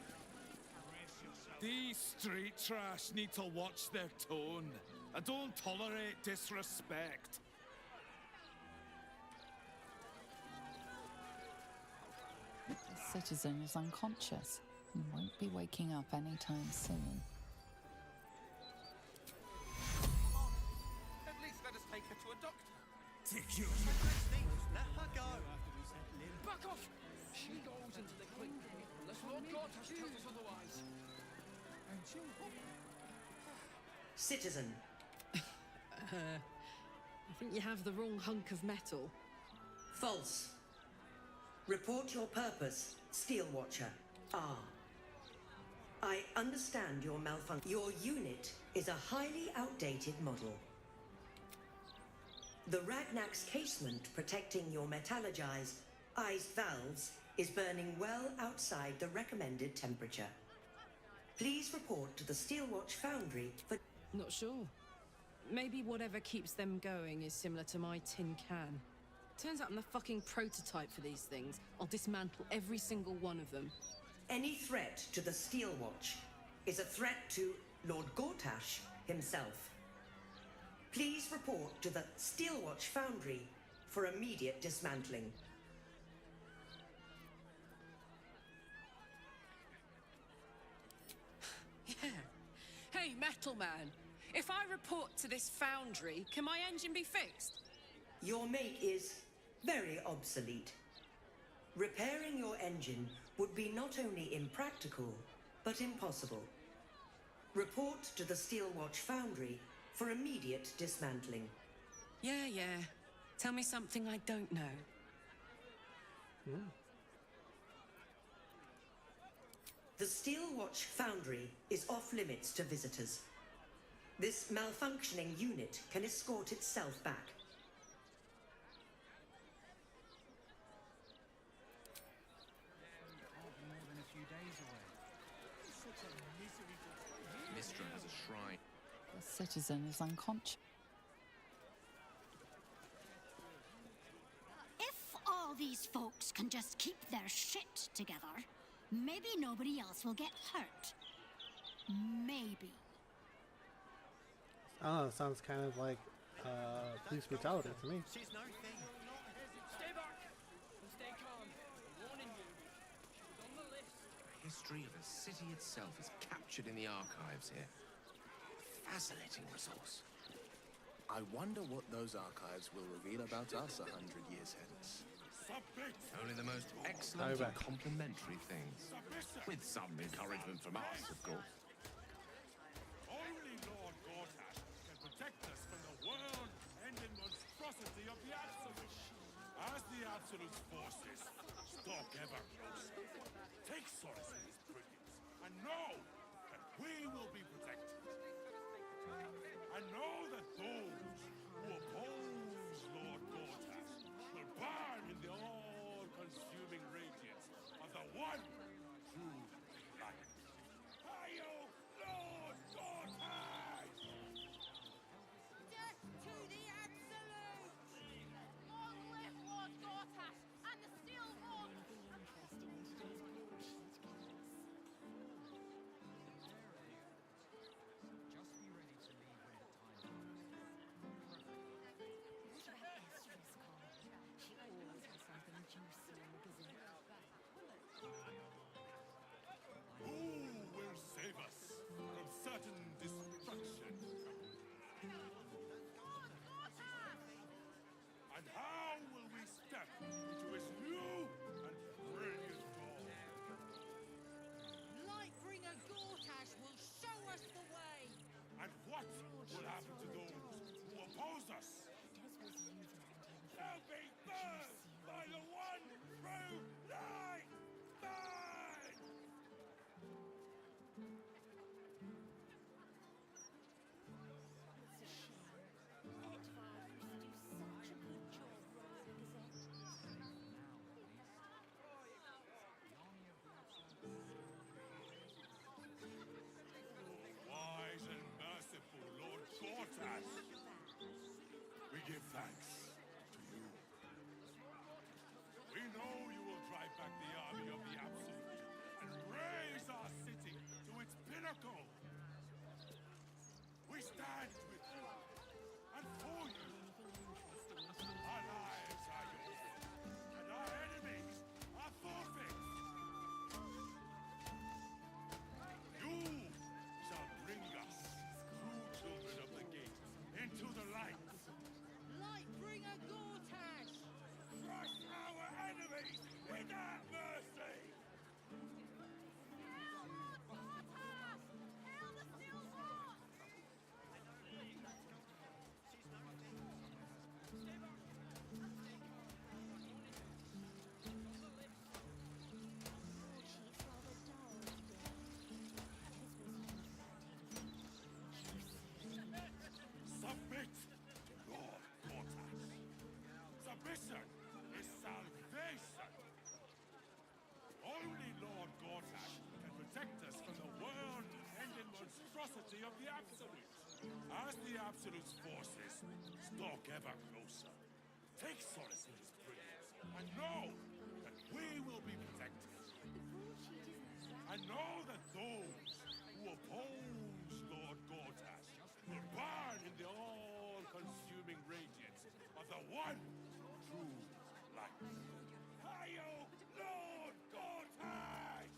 These street trash need to watch their tone. I don't tolerate disrespect. The citizen is unconscious and won't be waking up anytime soon. At least let us take her to a doctor. Take you. Let her go. Back off! She goes into the clink unless Lord Gortash tells us otherwise. Citizen. I think you have the wrong hunk of metal. False. Report your purpose, Steel Watcher. I understand your malfunction. Your unit is a highly outdated model. The Ragnak's casement protecting your metallurgized iced valves is burning well outside the recommended temperature. Please report to the Steelwatch Foundry for... Not sure. Maybe whatever keeps them going is similar to my tin can. Turns out I'm the fucking prototype for these things. I'll dismantle every single one of them. Any threat to the Steelwatch is a threat to Lord Gortash himself. Please report to the Steelwatch Foundry for immediate dismantling. Yeah. Hey, Metal Man. If I report to this foundry, can my engine be fixed? Your make is very obsolete. Repairing your engine would be not only impractical, but impossible. Report to the Steelwatch Foundry for immediate dismantling. Yeah. Tell me something I don't know. The Steelwatch Foundry is off limits to visitors. This malfunctioning unit can escort itself back. Mystra has a shrine. The citizen is unconscious. If all these folks can just keep their shit together, Maybe nobody else will get hurt. Maybe. I don't know, it sounds kind of like police brutality to me. She's no thing. Stay back and stay calm. Warning you. She's on the list. The history of the city itself is captured in the archives here. Fascinating resource. I wonder what those archives will reveal about us 100 years hence. Only the most excellent and complimentary things. With some encouragement from us, of course. Only Lord Gortash can protect us from the world-ending monstrosity of the Absolute. As the Absolute's forces stalk ever closer, take solace in his brilliance, and know that we will be protected. And know that those who oppose Lord Gortash will burn in the all-consuming radiance of the one true light. Hail, Lord Gortash! Death to the Absolute! Long live Lord Gortash and the Steel Walk! Who will save us from certain destruction? And how will we step into his new and brilliant dawn? Lightbringer Gortash will show us the way! And what will happen to those who oppose us? Shall be burned by the one true light! Burn! Wise and merciful Lord Gortash, we give thanks to you. We know you will drive back the army of the Absolute and raise our city to its pinnacle. We stand with you and for you. Our lives are yours, and our enemies are forfeits. You shall bring us, true children of the gate, into the light. Lightbringer Gortash! Crush our enemies without mercy! Hail Lord Gortash! Hail the Steel Walk! Submit to Lord Gortash. Submission is salvation. Only Lord Gortash can protect us from the world-ending monstrosity of the Absolute. As the Absolute's forces stalk ever closer, take solace in his brilliance and know that we will be protected. And know that those who oppose Lord Gortash will burn in the all-consuming radiance of the one true light. Hail, Lord Gortash!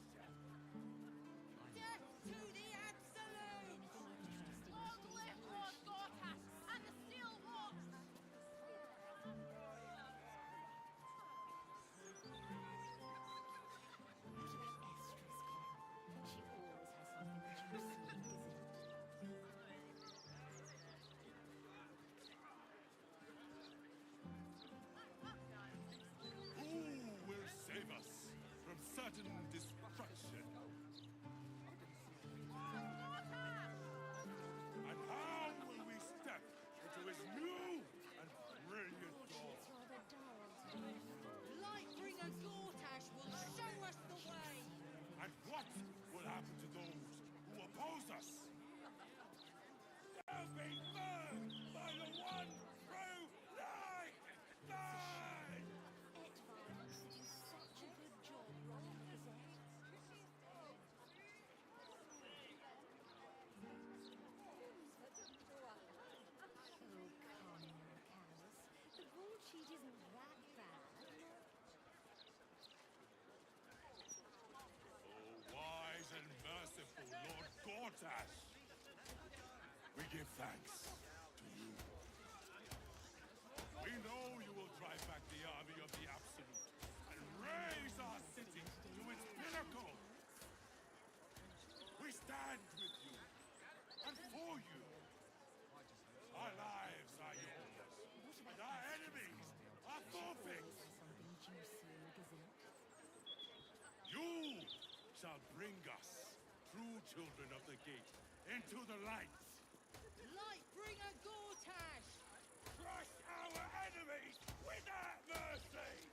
Death to the Absolute! Long live Lord Gortash and the Steel Walk! Gortash! We give thanks to you. We know you will drive back the army of the Absolute and raise our city to its pinnacle. We stand with you and for you. Our lives are yours, and our enemies are forfeits. You shall bring us, true children of the gate, into the light. Lightbringer Gortash! Crush our enemies without mercy!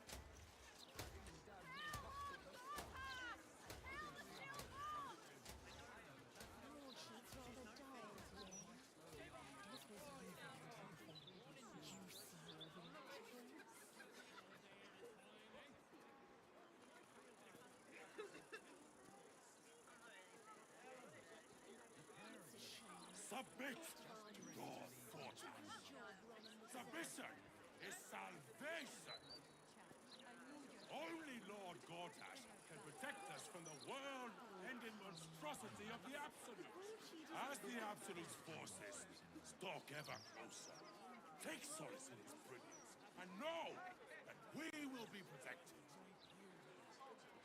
Submit to Lord Gortash. Submission is salvation. Only Lord Gortash can protect us from the world-ending monstrosity of the Absolute. As the Absolute's forces stalk ever closer, take solace in its brilliance, and know that we will be protected.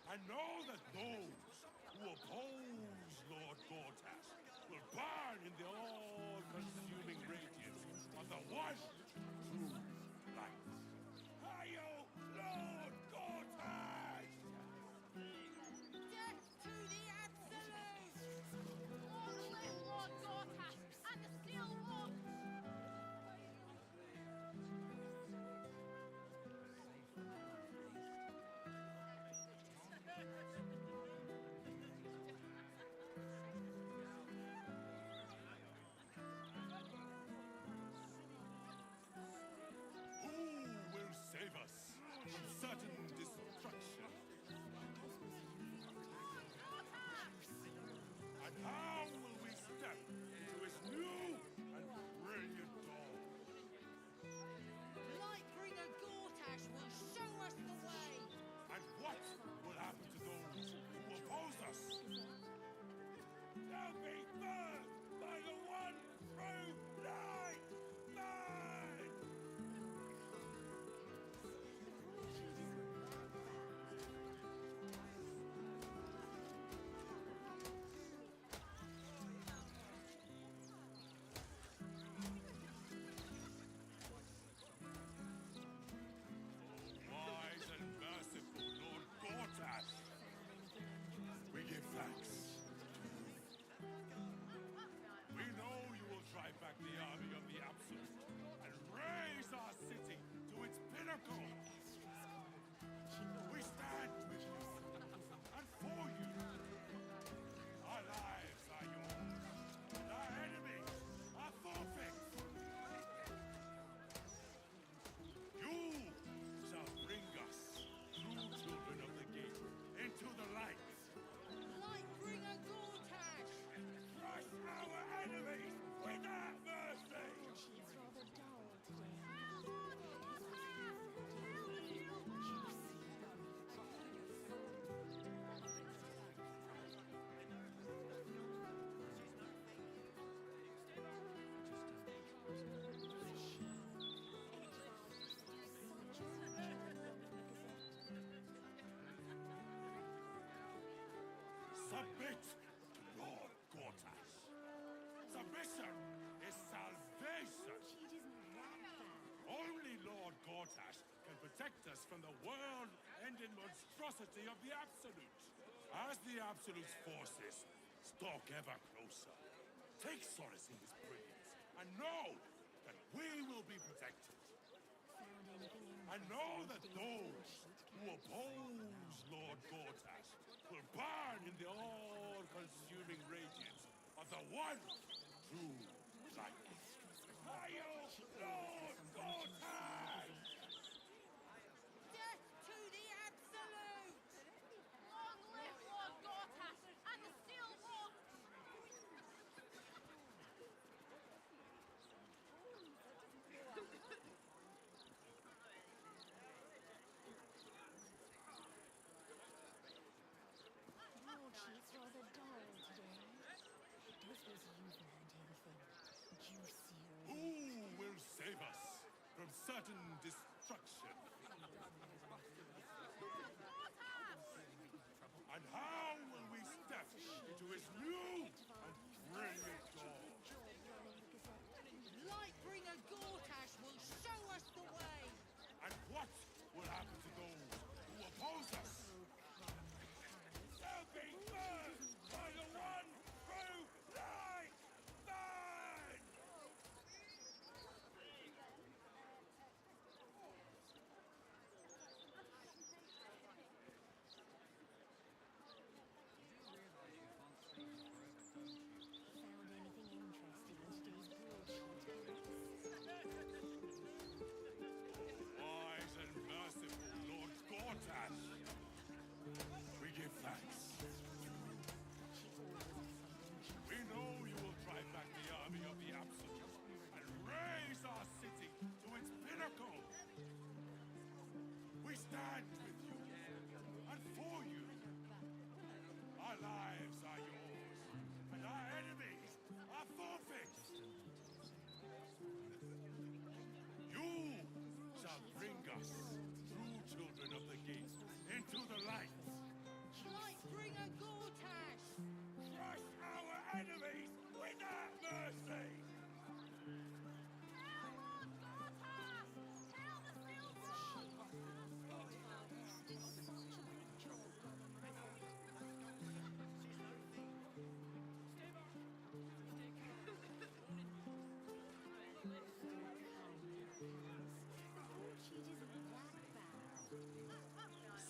And know that those who oppose Lord Gortash will burn in the all-consuming radiance of the one true light. Hail, Lord Gortash! Death to the Absolute! Long live Lord Gortash and the Steel Wolf! Who will save us from certain destruction? And how will we step into his new and brilliant dawn? Lightbringer Gortash will show us the way! And what will happen to those who oppose us? They'll be burned by the one true light! Burn! Wise and merciful Lord Gortash, we give thanks. We know you will drive back the army of the Absolute and raise our city to its pinnacle. We stand with you and for you. Our lives are yours, and our enemies are forfeits. You shall bring us, true children of the gate, into the light. Lightbringer Gortash! Crush our enemies without mercy! She's rather dull today. Submit to Lord Gortash. Submission is salvation. Only Lord Gortash can protect us from the world-ending monstrosity of the Absolute. As the Absolute's forces stalk ever closer, take solace in his brilliance and know that we will be protected. And know that those who oppose Lord Gortash will burn in the all-consuming radiance of the one true light. Hail, Lord Gortash! Death to the Absolute! Long live Lord Gortash and the Steel Wolf! She's rather dull today. Does Who will save us from certain destruction? And how will we step into his new and brilliant dawn? Lightbringer Gortash will show us the way! And what will happen to those who oppose us? They'll be burned by the one true light! Burn! Wise and merciful Lord Gortash, we give thanks. We know you will drive back the army of the Absolute and raise our city to its pinnacle. We stand with you and for you. Our lives are yours, and our enemies are forfeits. You shall bring us, true children of the gate, into the light. Lightbringer Gortash! Crush our enemies without mercy!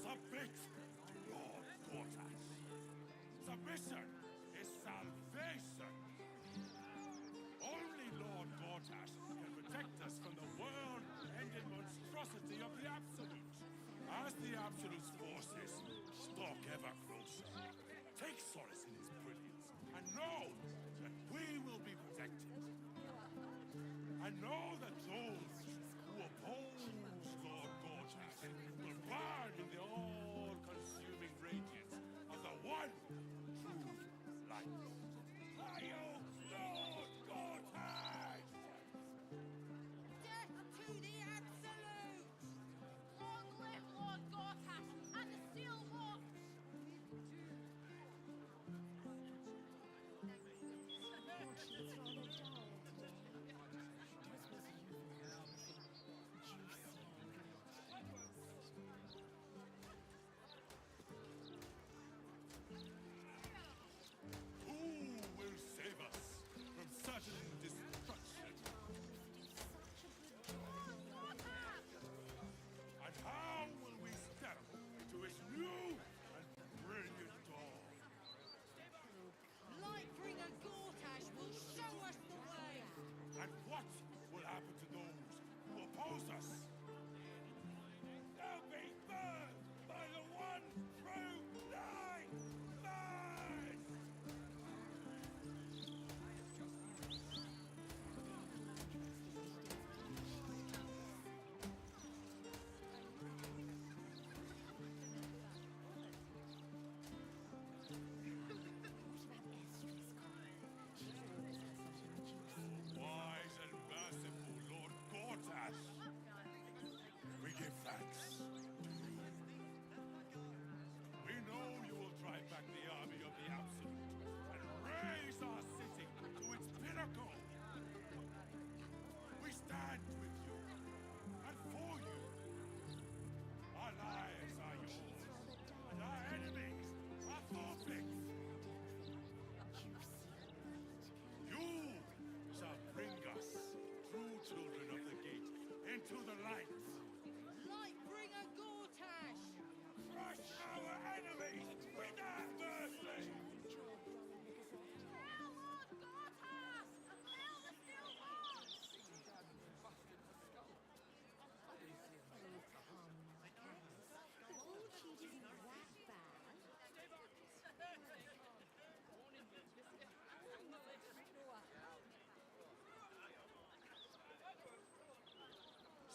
Submit to Lord Gortash. Submission is salvation. Only Lord Gortash can protect us from the world-ending monstrosity of the Absolute. As the Absolute's forces stalk ever closer, take solace in his brilliance and know that we will be protected. And know that those who oppose Lord Gortash will burn in the all-consuming radiance of the one true light. Hail Lord Gortash! Death to the Absolute! Long live Lord Gortash and the Steel Walk! Who will save us from certain destruction? And how will we step into his new and brilliant dawn? Lightbringer Gortash will show us the way! And what will happen to those who oppose us? They'll be burned by the one true light! Burn! Wise and merciful Lord Gortash, we give thanks to you. We know you will drive back the army of the Absolute and raise our city to its pinnacle. We stand with you and for you. Our lives are yours, and our enemies are forfeits. You shall bring us, true children of the gate, into the light. Lightbringer Gortash! Crush our enemies without mercy! Hail Lord Gortash! Hail the Steel Walk!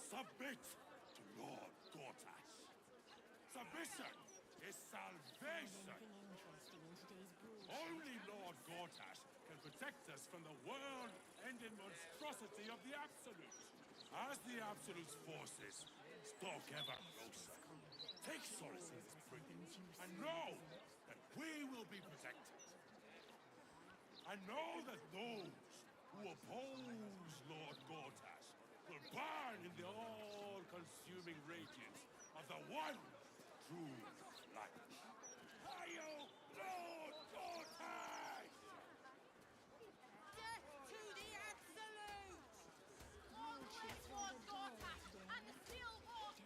Submit to Lord Gortash. Submission is salvation. Only Lord Gortash can protect us from the world-ending monstrosity of the Absolute. As the Absolute's forces stalk ever closer, take solace in this brilliance and know that we will be protected. And know that those who oppose Lord Gortash will burn in the all-consuming radiance of the one true light. Hail, Lord Gortash! Death to the Absolute! Long live Lord Gortash and the Steel Wolf!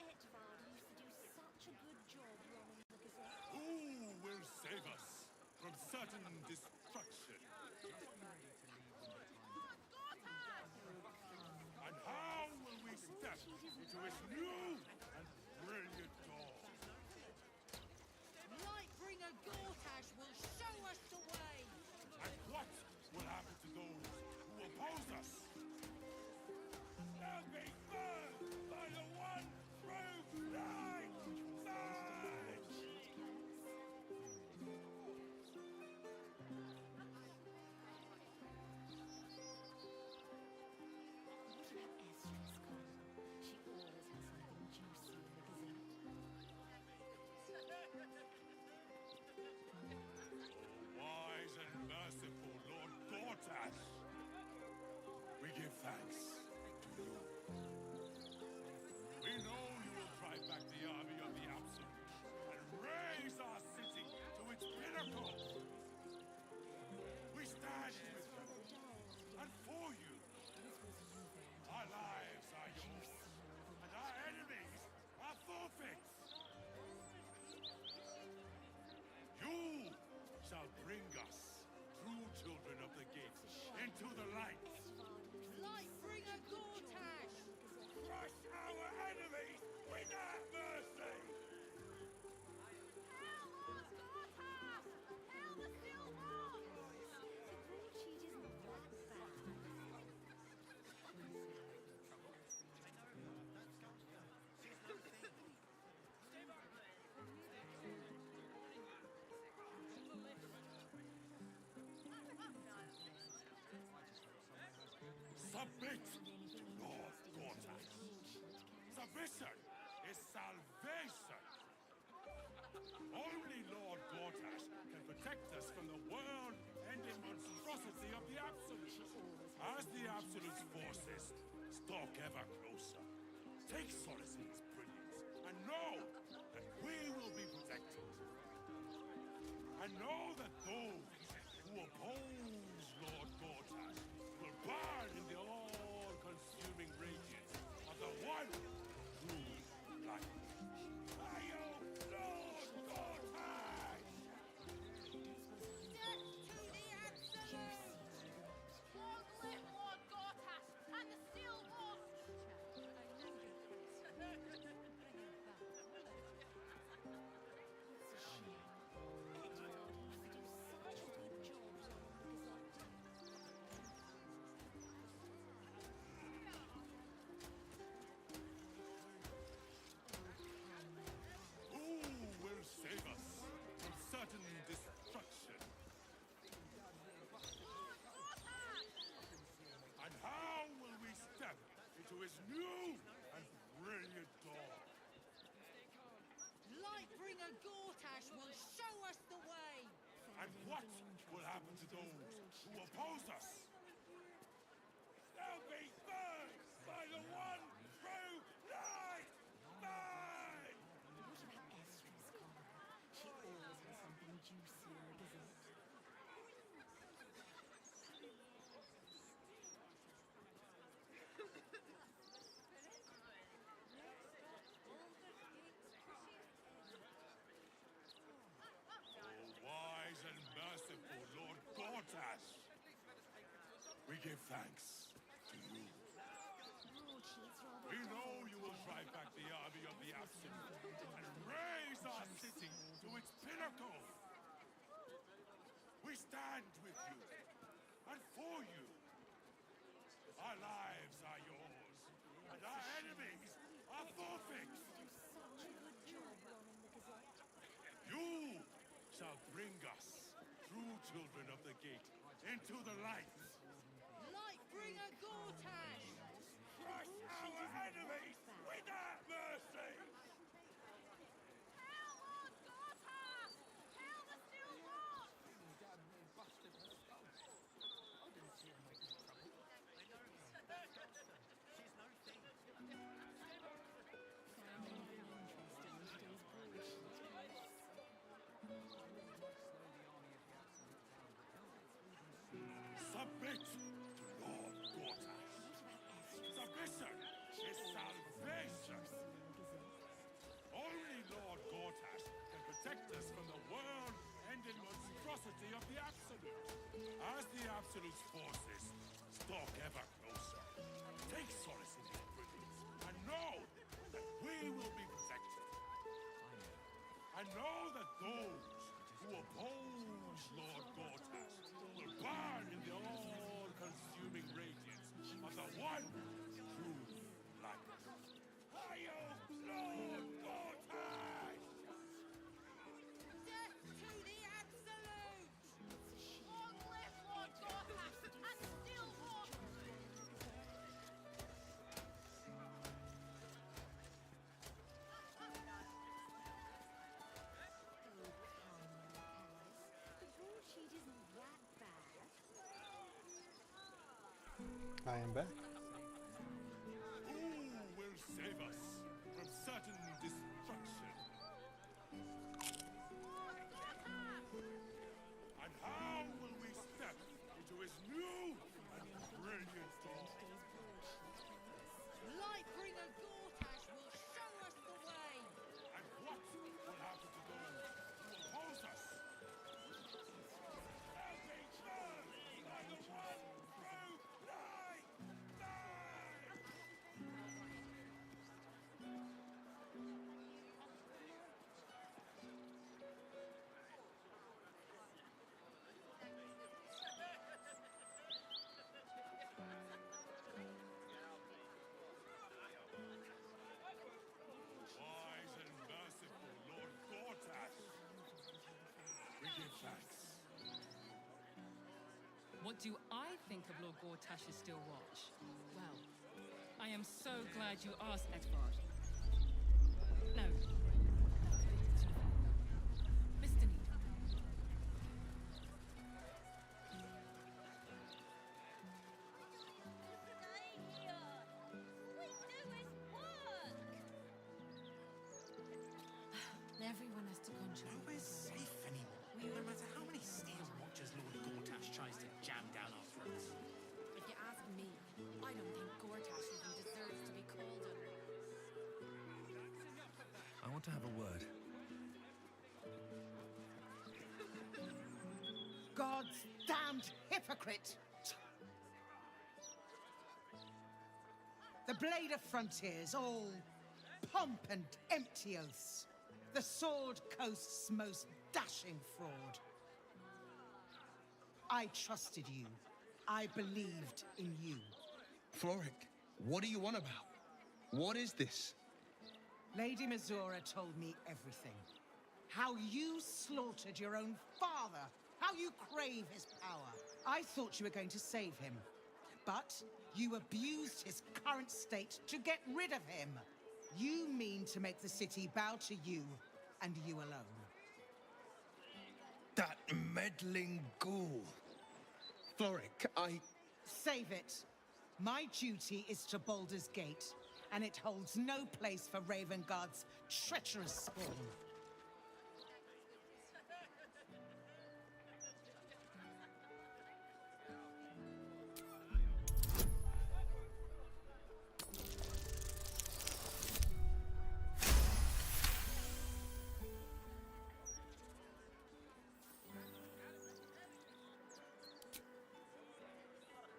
Edvard used to do such a good job running the Gazette. Who will save us from certain destruction? And how will we step into its new and brilliant dawn? Lightbringer Gortash will show us the way! And what will happen to those who oppose us? They'll be burned by the one true light! Light! What about Estra's call? She always has something juicy in the Wise and merciful Lord Gortash, we give thanks to you. We know you will drive back the army of the Absolute and raise our city to its pinnacle. We stand with you and for you. Our lives are yours, and our enemies are forfeits. You shall bring us, true children of the gate, into the light. Lightbringer Gortash! Crush our enemies without mercy! Hail Lord Gortash! Hail the Steel Wolf! The broadsheet isn't that bad. Submit to Lord Gortash. Submission is salvation. Only Lord Gortash can protect us from the world-ending monstrosity of the Absolute. As the Absolute's forces stalk ever closer, take solace in its brilliance and know that we will be protected. And know that those who oppose Lord Gortash will burn in the all-consuming radiance of the one true light. Hail, Lord Gortash! Death to the Absolute! Long live Lord Gortash and the Steel Wolf! Who will save us from certain destruction? And how will we step into his new and brilliant dawn? Lightbringer Gortash will show us the way! And what will happen to those who oppose us? They'll be burned by the one true light! Light! What about Estra's call? She always has something juicy in the Gazette. O wise and merciful Lord Gortash, we give thanks to you. We know you will drive back the army of the Absolute and raise our city to its pinnacle. We stand with you and for you. Thorfix! You shall bring us, true children of the gate, into the light. Lightbringer Gortash! Crush our enemies without mercy! Hail Lord Gortash! Hail the Steel Lord! Submit to Lord Gortash. Submission is salvation. Only Lord Gortash can protect us from the world-ending monstrosity of the Absolute. As the Absolute's forces stalk ever closer, take solace in his brilliance and know that we will be protected. And know that those who oppose Lord Gortash will burn in the all-consuming radiance of the one true light. Hail, Lord Gortash! Death to the Absolute! Long live Lord Gortash and Steel Lord! The broadsheet isn't that bad. I am back. Who will save us from certain destruction? And how will we step into his new and brilliant dawn? Lightbringer Gortash will show us the way! And what will happen to those who oppose us? They'll be burned by the one true light! Wise and merciful Lord Gortash, we give thanks. What do I think of Lord Gortash's Steel Watch? Well, I am so glad you asked, Edvard. No. Mr. Needham. Stay here! We do his work! Everyone has to contribute. Nowhere's safe anymore. No matter how many Steel Watchers Lord Gortash tries to jam down our throats. If you ask me, I don't think Gortash even deserves to be called a... I want to have a word. God's damned hypocrite! The Blade of Frontiers, all pomp and empty oaths. The Sword Coast's most dashing fraud. I trusted you. I believed in you. Floric, what are you on about? What is this? Lady Mizora told me everything. How you slaughtered your own father. How you crave his power. I thought you were going to save him. But you abused his current state to get rid of him. You mean to make the city bow to you, and you alone. That meddling ghoul. Floric, Save it. My duty is to Baldur's Gate, and it holds no place for Ravengard's treacherous spawn.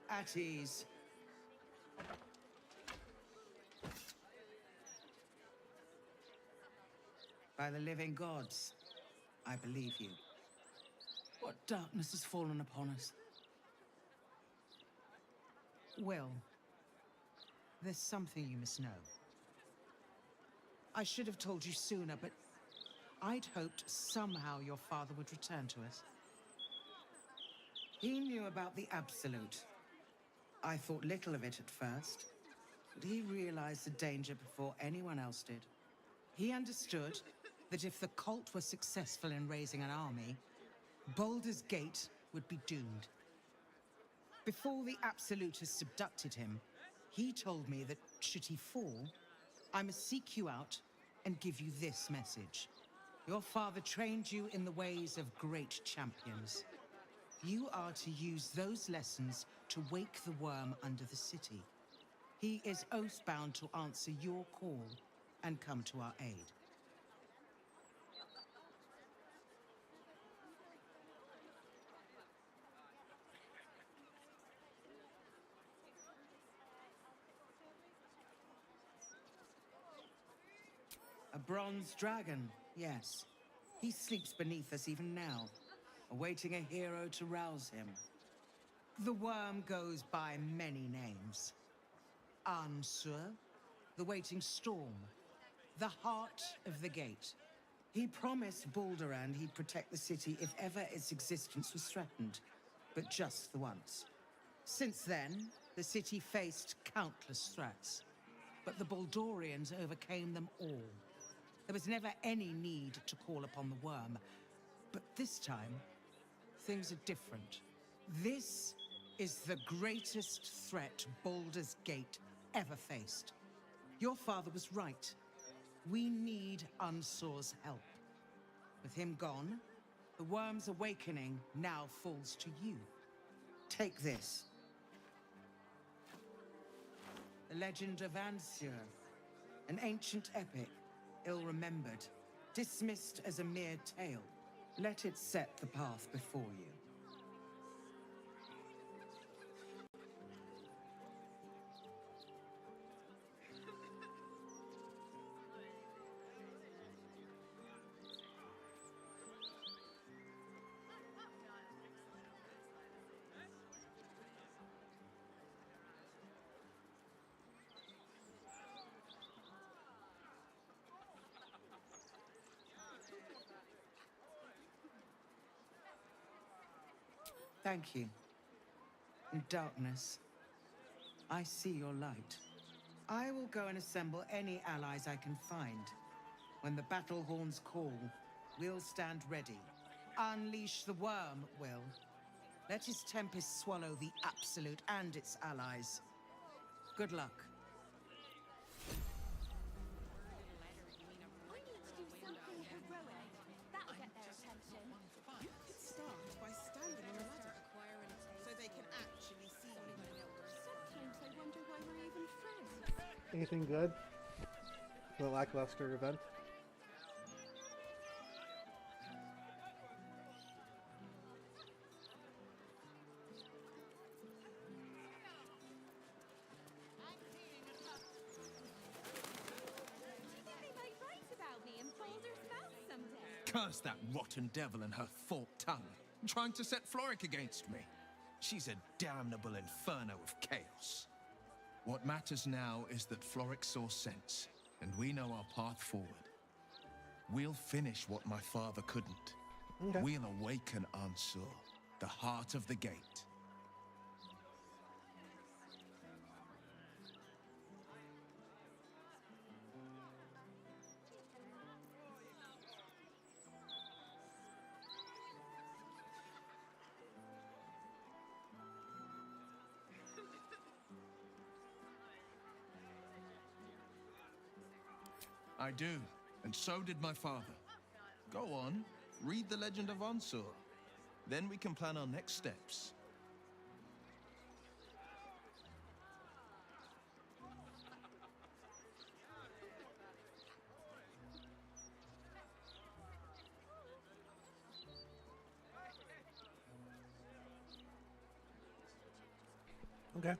At ease. By the living gods, I believe you. What darkness has fallen upon us? Well, there's something you must know. I should have told you sooner, but I'd hoped somehow your father would return to us. He knew about the Absolute. I thought little of it at first, but he realized the danger before anyone else did. He understood that if the cult were successful in raising an army, Baldur's Gate would be doomed. Before the Absolutists abducted him, he told me that should he fall, I must seek you out and give you this message. Your father trained you in the ways of great champions. You are to use those lessons to wake the worm under the city. He is oath-bound to answer your call and come to our aid. A bronze dragon, yes. He sleeps beneath us even now, awaiting a hero to rouse him. The worm goes by many names. Ansur, the waiting storm, the heart of the gate. He promised Balderand he'd protect the city if ever its existence was threatened, but just the once. Since then, the city faced countless threats, but the Baldorians overcame them all. There was never any need to call upon the worm, but this time, things are different. This is the greatest threat Baldur's Gate ever faced. Your father was right. We need Unsur's help. With him gone, the worm's awakening now falls to you. Take this. The Legend of Ansur, an ancient epic, ill-remembered, dismissed as a mere tale. Let it set the path before you. Thank you. In darkness, I see your light. I will go and assemble any allies I can find. When the battle horns call, we'll stand ready. Unleash the worm, Will. Let his tempest swallow the Absolute and its allies. Good luck. I need to do something heroic. That'll get their attention. You could start by standing on a ladder, so they can actually see you. Sometimes I wonder why we're even friends. Anything good? The lackluster event? They might write about me in Baldur's Mouth someday. Curse that rotten devil and her forked tongue, trying to set Floric against me. She's a damnable inferno of chaos. What matters now is that Floric saw sense, and we know our path forward. We'll finish what my father couldn't. Okay. We'll awaken Ansur, the heart of the gate. I do, and so did my father. Go on, read the Legend of Ansur. Then we can plan our next steps. Okay.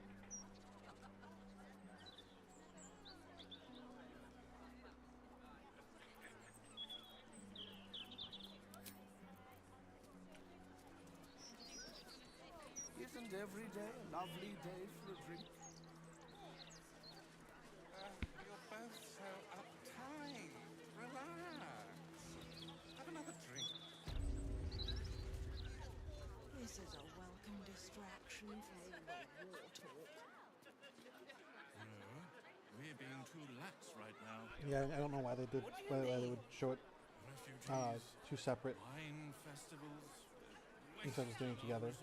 Isn't every day a lovely day for a drink? You're both so uptight. distraction from all the war talk. We're being too lax right now. Yeah, I don't know why they did. Why they would show it two separate Wine festivals. instead of just doing it together.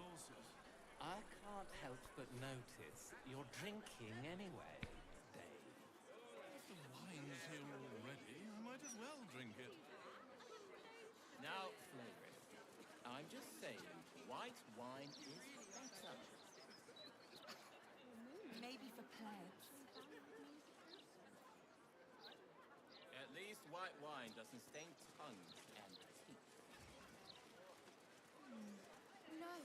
I can't help but notice you're drinking anyway, Dave. If the wine's here already, I might as well drink it. Now, Flurry, I'm just saying, white wine is better. Maybe for plebs. At least white wine doesn't stain tongues and teeth. No.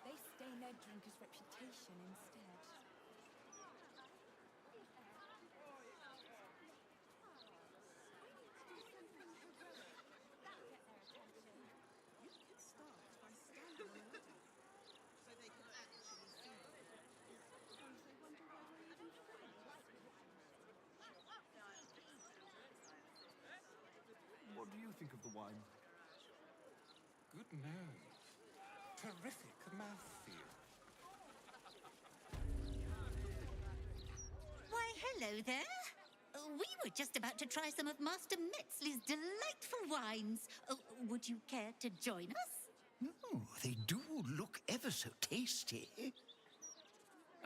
They stain their drinker's reputation instead. You could start by standing on a ladder, so they can actually see you. What do you think of the wine? Good nose. Terrific mouthfeel. Why, hello there. We were just about to try some of Master Metzley's delightful wines. Would you care to join us? Oh, they do look ever so tasty.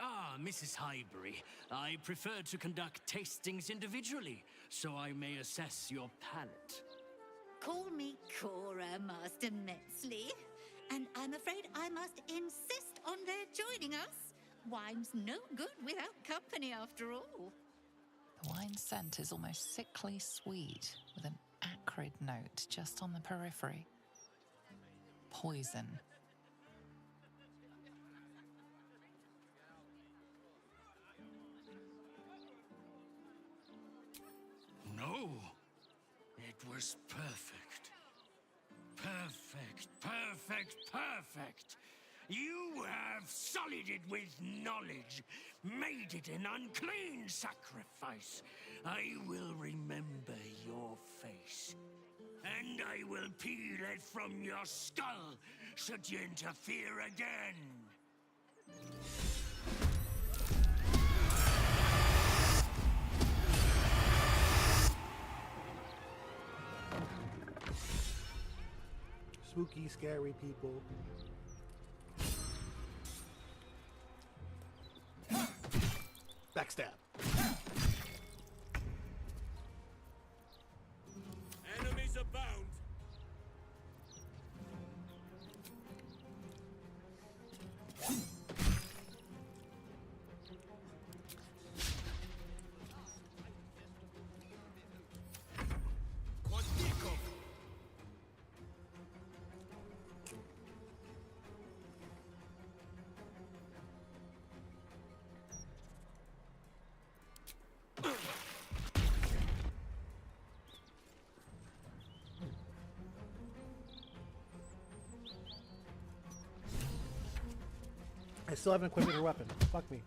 Ah, Mrs. Highbury, I prefer to conduct tastings individually, so I may assess your palate. Call me Cora, Master Metzley. And I'm afraid I must insist on their joining us. Wine's no good without company, after all. The wine scent is almost sickly sweet, with an acrid note just on the periphery. Poison. No, it was perfect. Perfect, perfect, perfect. You have sullied it with knowledge, made it an unclean sacrifice. I will remember your face, and I will peel it from your skull should you interfere again. Spooky, scary people. Backstab. Enemies abound. I still haven't equipped her weapon. Fuck me.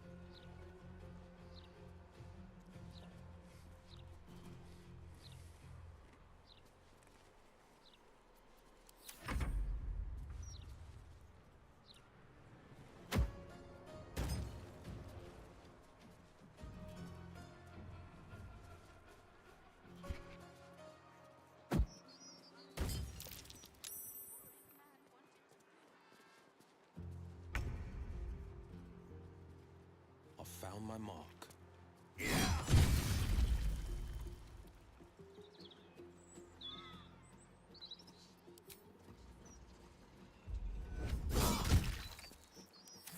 Found my mark.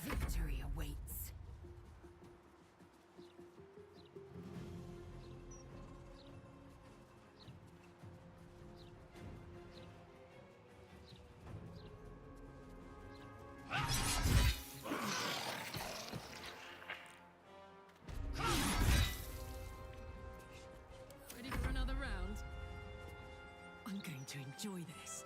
Victory awaits. Ready for another round? I'm going to enjoy this.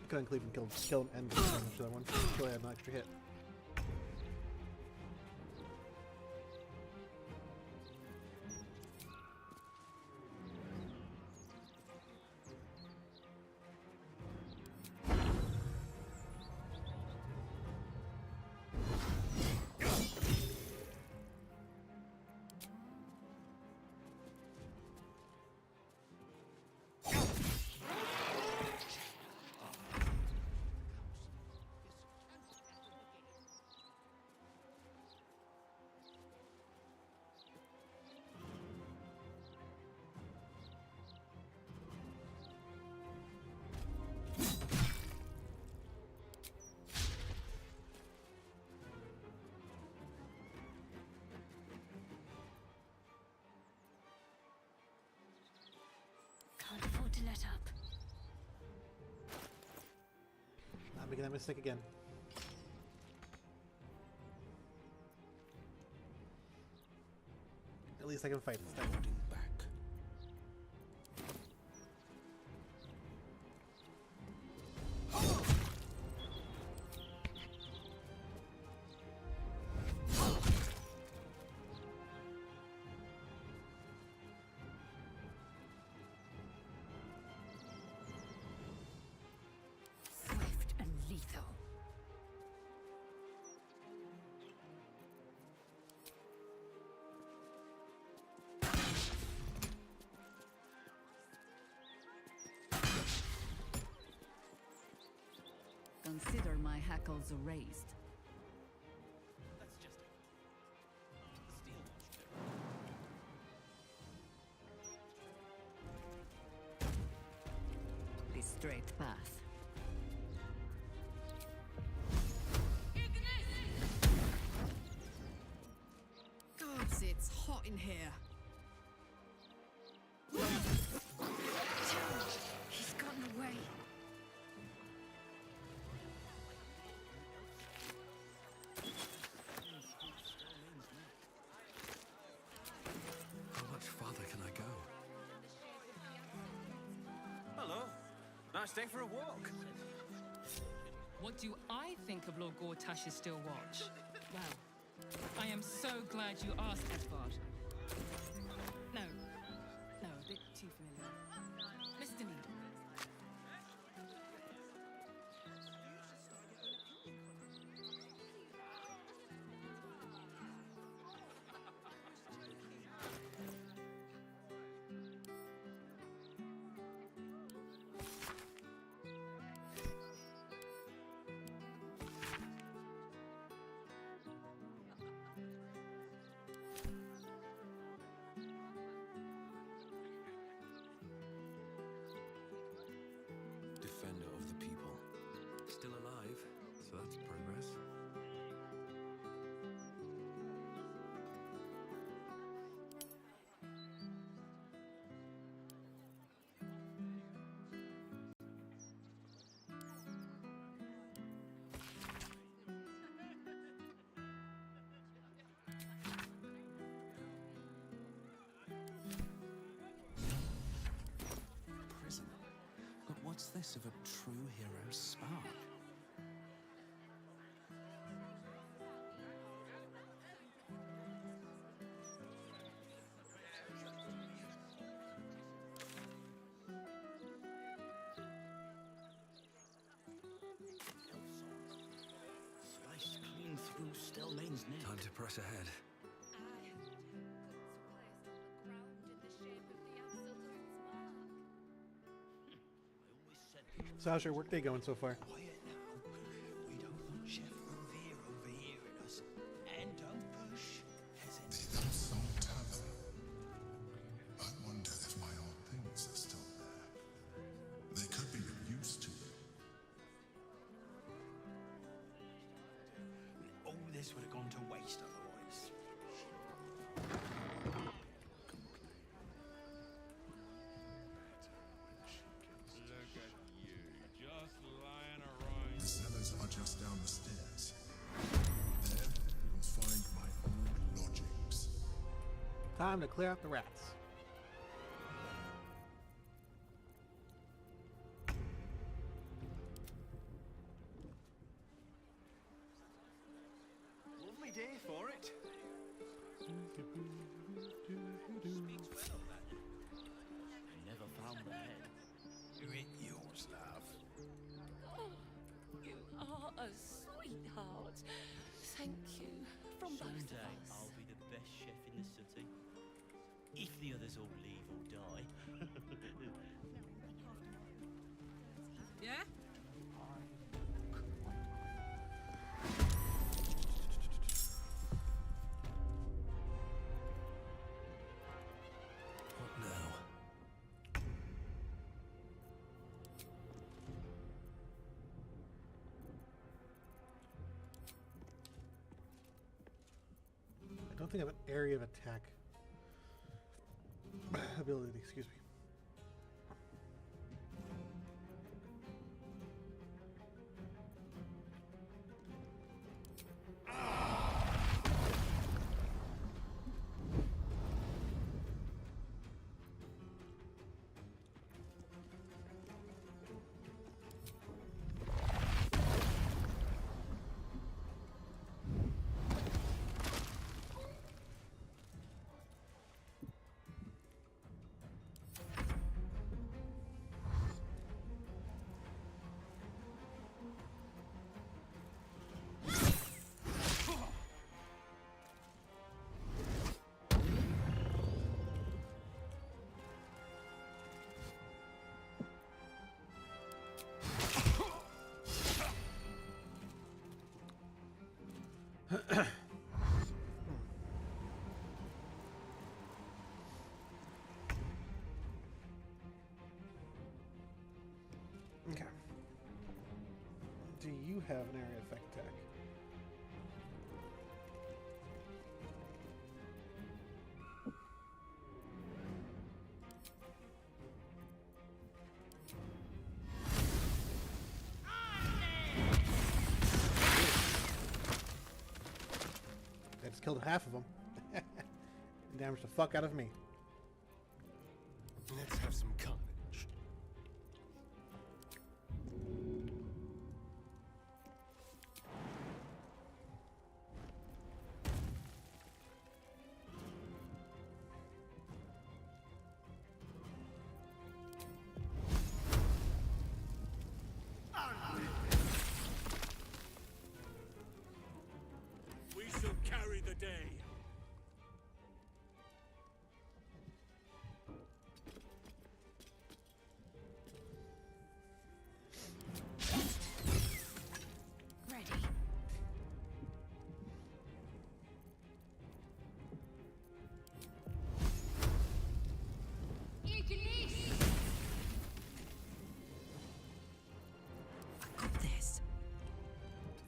Couldn't even kill him and do damage to that one. Until I had an extra hit. let up. Not making that mistake again. At least I can fight this time. Swift and lethal. Consider my hackles erased. The straight path. Gods, it's hot in here. He's gotten away. How much farther can I go? Hello. Nice day for a walk. What do I think of Lord Gortash's still watch? Well, I am so glad you asked, Edvard. No, a bit too familiar. Mr. Need. Defender of the people. Still alive, so that's progress. Prison. But what's this of a true hero's spark? Sliced clean through Stelmane's neck. Time to press ahead. So how's your workday going so far? Quiet now. We don't want Chef Revere overhearing us. And don't push. Hesitate. The Unsung Tavern. I wonder if my old things are still there. They could be of use to you. All this would have gone to waste otherwise. Look at you, just lying around. The cellars are just down the stairs. There, you'll find my old lodgings. Time to clear out the rats. Lovely day for it. I never found the head. It ain't yours, love. Oh, you are a sweetheart. Thank you from both of Someday us. I'll be the best chef in the city. If the others all leave or die. Yeah? What now? I don't think I have an area of attack ability, excuse me. Okay. Do you have an area effect tech? I just killed half of them. Damaged the fuck out of me. Let's have some carnage. We shall carry the day. Ready. I got this.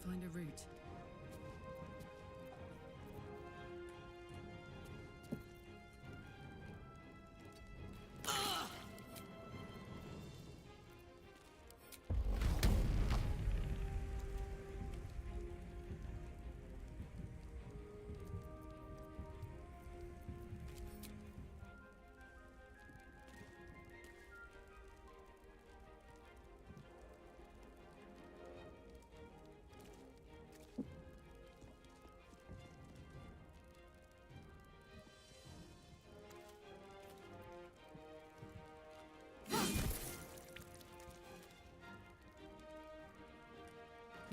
Find a route.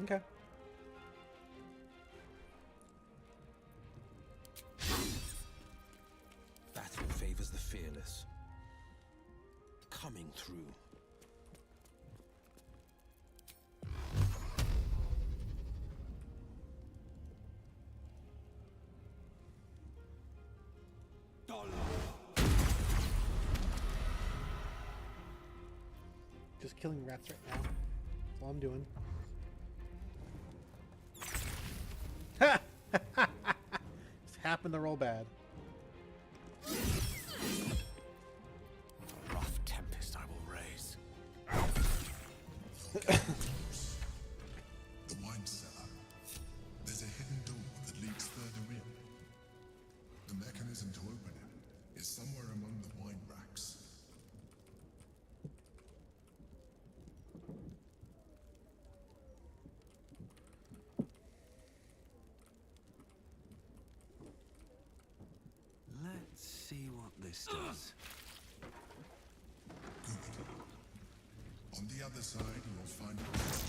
Okay. Battle favors the fearless. Coming through. Just killing rats right now. That's all I'm doing. Ha! Just happened to roll bad. Rough tempest I will raise. The wine cellar. There's a hidden door that leads further in. The mechanism to open it is somewhere among the wine racks. Let's see what this does. Good. On the other side, you'll find a place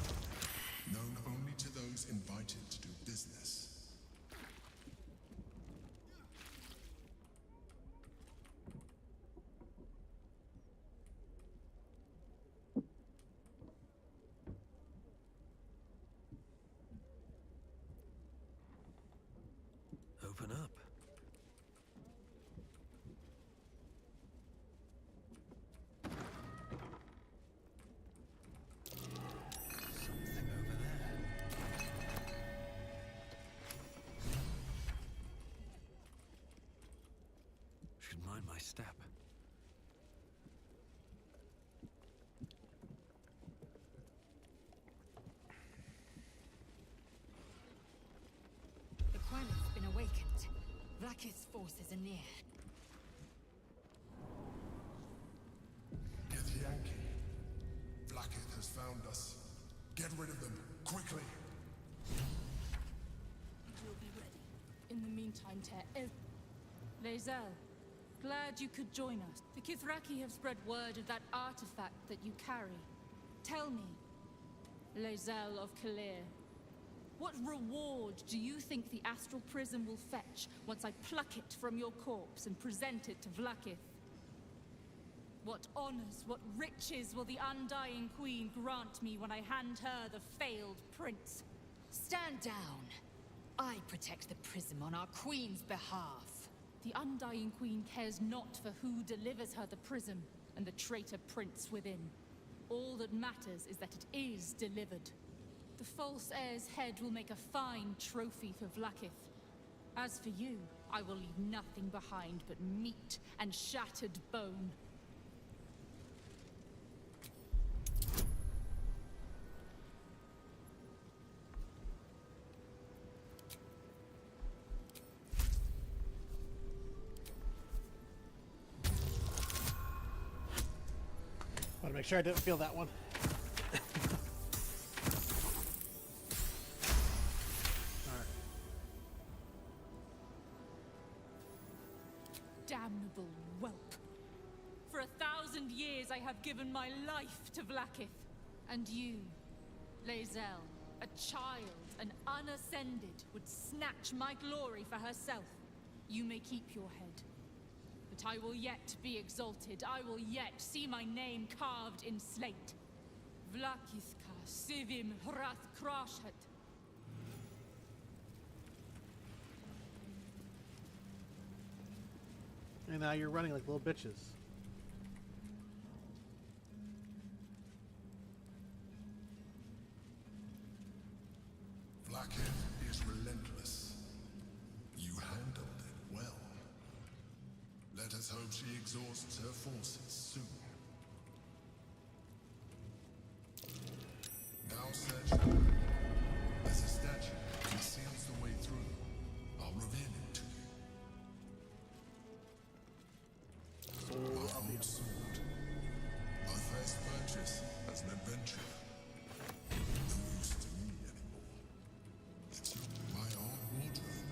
known only to those invited to do business. Open up. Something over there. Should mind my step. The Quinet's been awakened. Vlaakith's forces are near. Githyanki. Vlaakith has found us. Get rid of them, quickly. We'll be ready. In the meantime, Lae'zel, glad you could join us. The Kithraki have spread word of that artifact that you carry. Tell me, Lae'zel of Kalir, what reward do you think the astral prism will fetch once I pluck it from your corpse and present it to Vlaakith? What honors, what riches will the Undying Queen grant me when I hand her the failed prince? Stand down. I protect the prism on our queen's behalf. The Undying Queen cares not for who delivers her the prism and the traitor prince within. All that matters is that it is delivered. The false heir's head will make a fine trophy for Vlaakith. As for you, I will leave nothing behind but meat and shattered bone. Want to make sure I didn't feel that one. Damnable whelp. For 1,000 years I have given my life to Vlaakith. And you, Lae'zel, a child, an unascended, would snatch my glory for herself. You may keep your head. But I will yet be exalted. I will yet see my name carved in slate. Vlaakithka Sivim Hrath Krashat. And now you're running like little bitches. Vlaakith is relentless. You handled it well. Let us hope she exhausts her forces soon. Now search. There's a statue that conceals the way through. I'll reveal it to you. My old sword. My first purchase as an adventurer. No use to me anymore. It's my old wardrobe.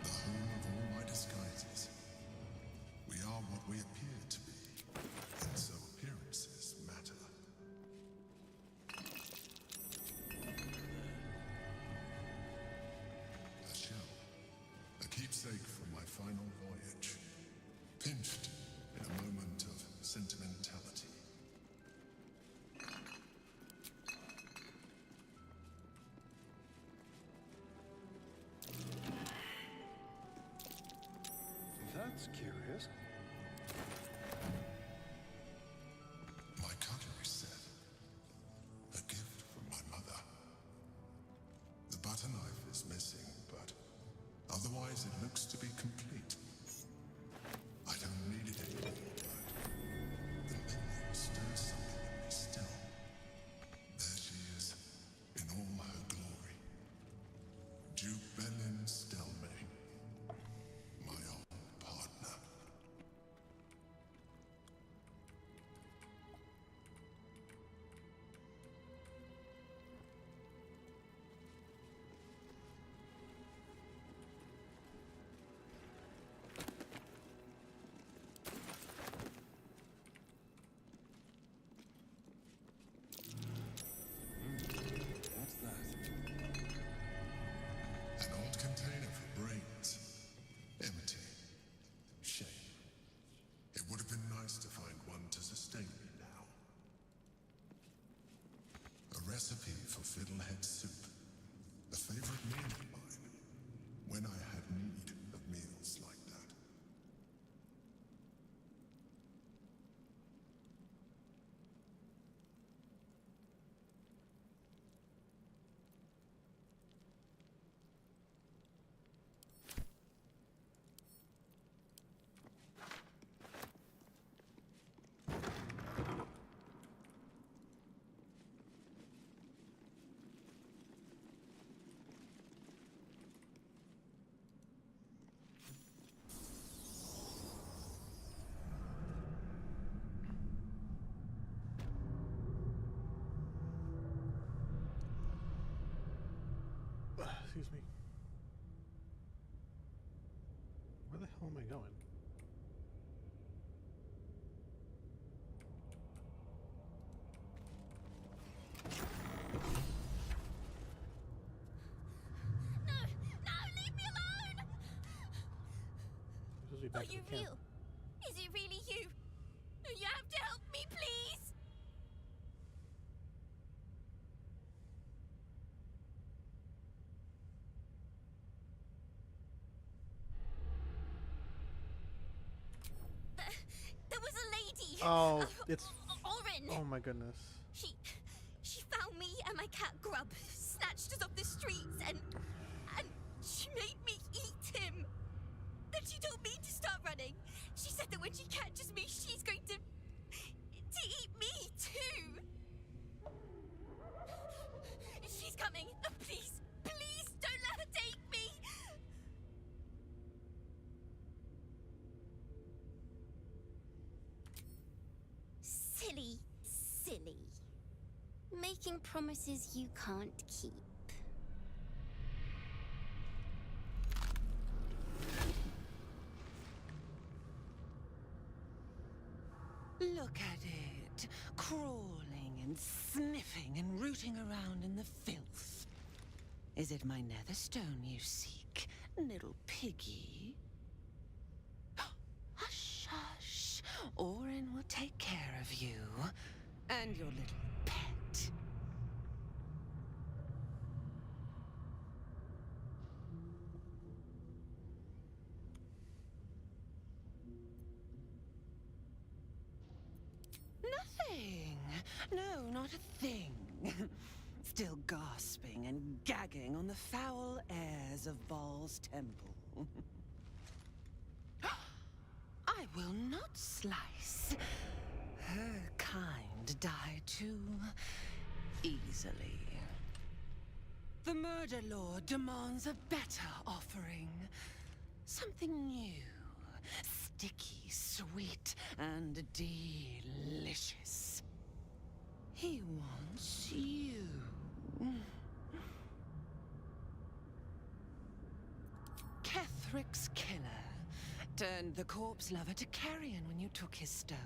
The home of all my disguises. We are what we appear to be, and so appearances matter. A shell. A keepsake from my final voyage. Pinched in a moment of sentimentality. That's curious. My cutlery set. A gift from my mother. The butter knife is missing, but otherwise it looks to be complete. I don't need it anymore, but the memory stirs something in me still. There she is, in all her glory. Duke Belin Stelmane, my old partner. What's that? An old container for brains. Empty. Shame. It would have been nice to find one to sustain me now. A recipe for fiddlehead soup. A favorite meal of mine. When I had need of meals like that. Excuse me. Where the hell am I going? No! No! Leave me alone! I'm supposed to be back Are at you the camp. real? Is it really you? You have to help me, please! Oh, it's... Orin! Oh my goodness. She found me and my cat Grub, snatched us off the streets, and she made me eat him. Then she told me to start running. She said that when she catches me, she's going to eat me too. She's coming. Please, please don't let her take me. Silly, silly. Making promises you can't keep. Look at it, crawling and sniffing and rooting around in the filth. Is it my netherstone you seek, little piggy? Hush, hush. Orin will take care of you and your little pet. Nothing. No, not a thing. Still gasping and gagging on the foul airs of Baal's temple. I will not slice. Her kind die too easily. The Murder Lord demands a better offering. Something new. Sticky, sweet, and delicious. He wants you. Kethric's killer turned the corpse lover to carrion when you took his stone.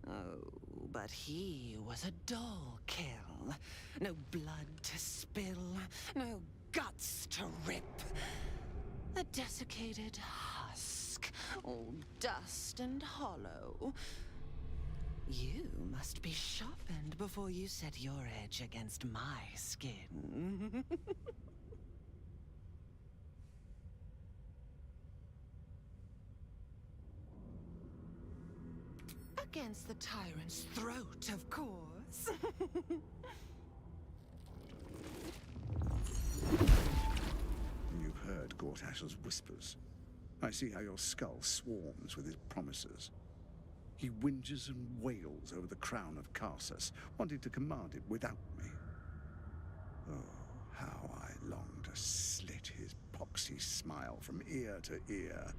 Oh, but he was a dull kill. No blood to spill, no guts to rip. A desiccated husk, all dust and hollow. You must be sharpened before you set your edge against my skin. Against the tyrant's throat, of course. You've heard Gortash's whispers. I see how your skull swarms with his promises. He whinges and wails over the crown of Karsus, wanting to command it without me. Oh, how I long to slit his poxy smile from ear to ear.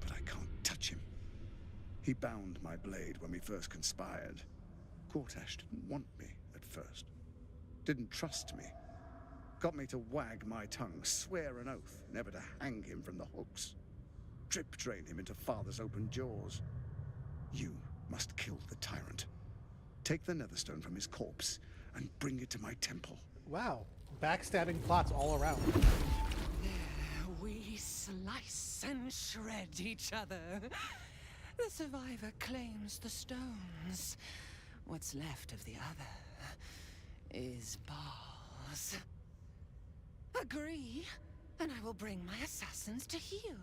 But I can't touch him. He bound my blade when we first conspired. Gortash didn't want me at first. Didn't trust me. Got me to wag my tongue, swear an oath never to hang him from the hooks. Drip drain him into father's open jaws. You must kill the tyrant. Take the netherstone from his corpse and bring it to my temple. Wow. Backstabbing plots all around. There we slice and shred each other. The survivor claims the stones. What's left of the other is Baal's. Agree, and I will bring my assassins to heal.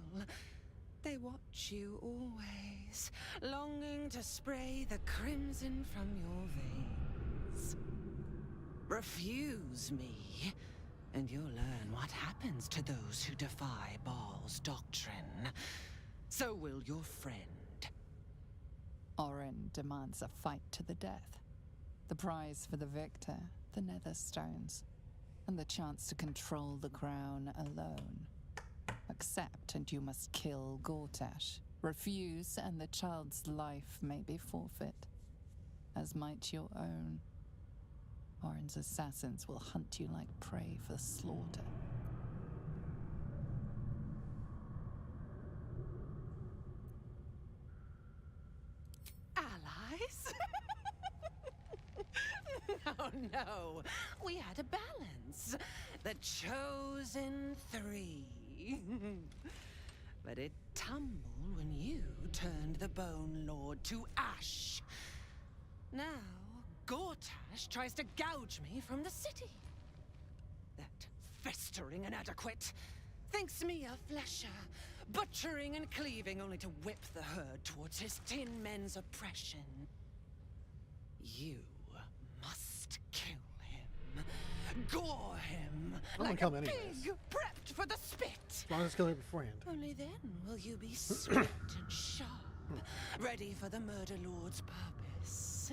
They watch you always, longing to spray the crimson from your veins. Refuse me, and you'll learn what happens to those who defy Baal's doctrine. So will your friend. Orin demands a fight to the death. The prize for the victor, the Netherstones, and the chance to control the crown alone. Accept and you must kill Gortash. Refuse and the child's life may be forfeit, as might your own. Orin's assassins will hunt you like prey for slaughter. Allies? No, we had a balance. The chosen three. But it tumbled when you turned the Bone Lord to ash. Now, Gortash tries to gouge me from the city. That festering inadequate Thinks me a flesher, butchering and cleaving only to whip the herd towards his tin men's oppression. You must kill him. Gore him I'm like gonna a kill him anyways. pig prepped for the spit. As long as it's killed her beforehand. Only then will you be swift and sharp, ready for the murder lord's purpose.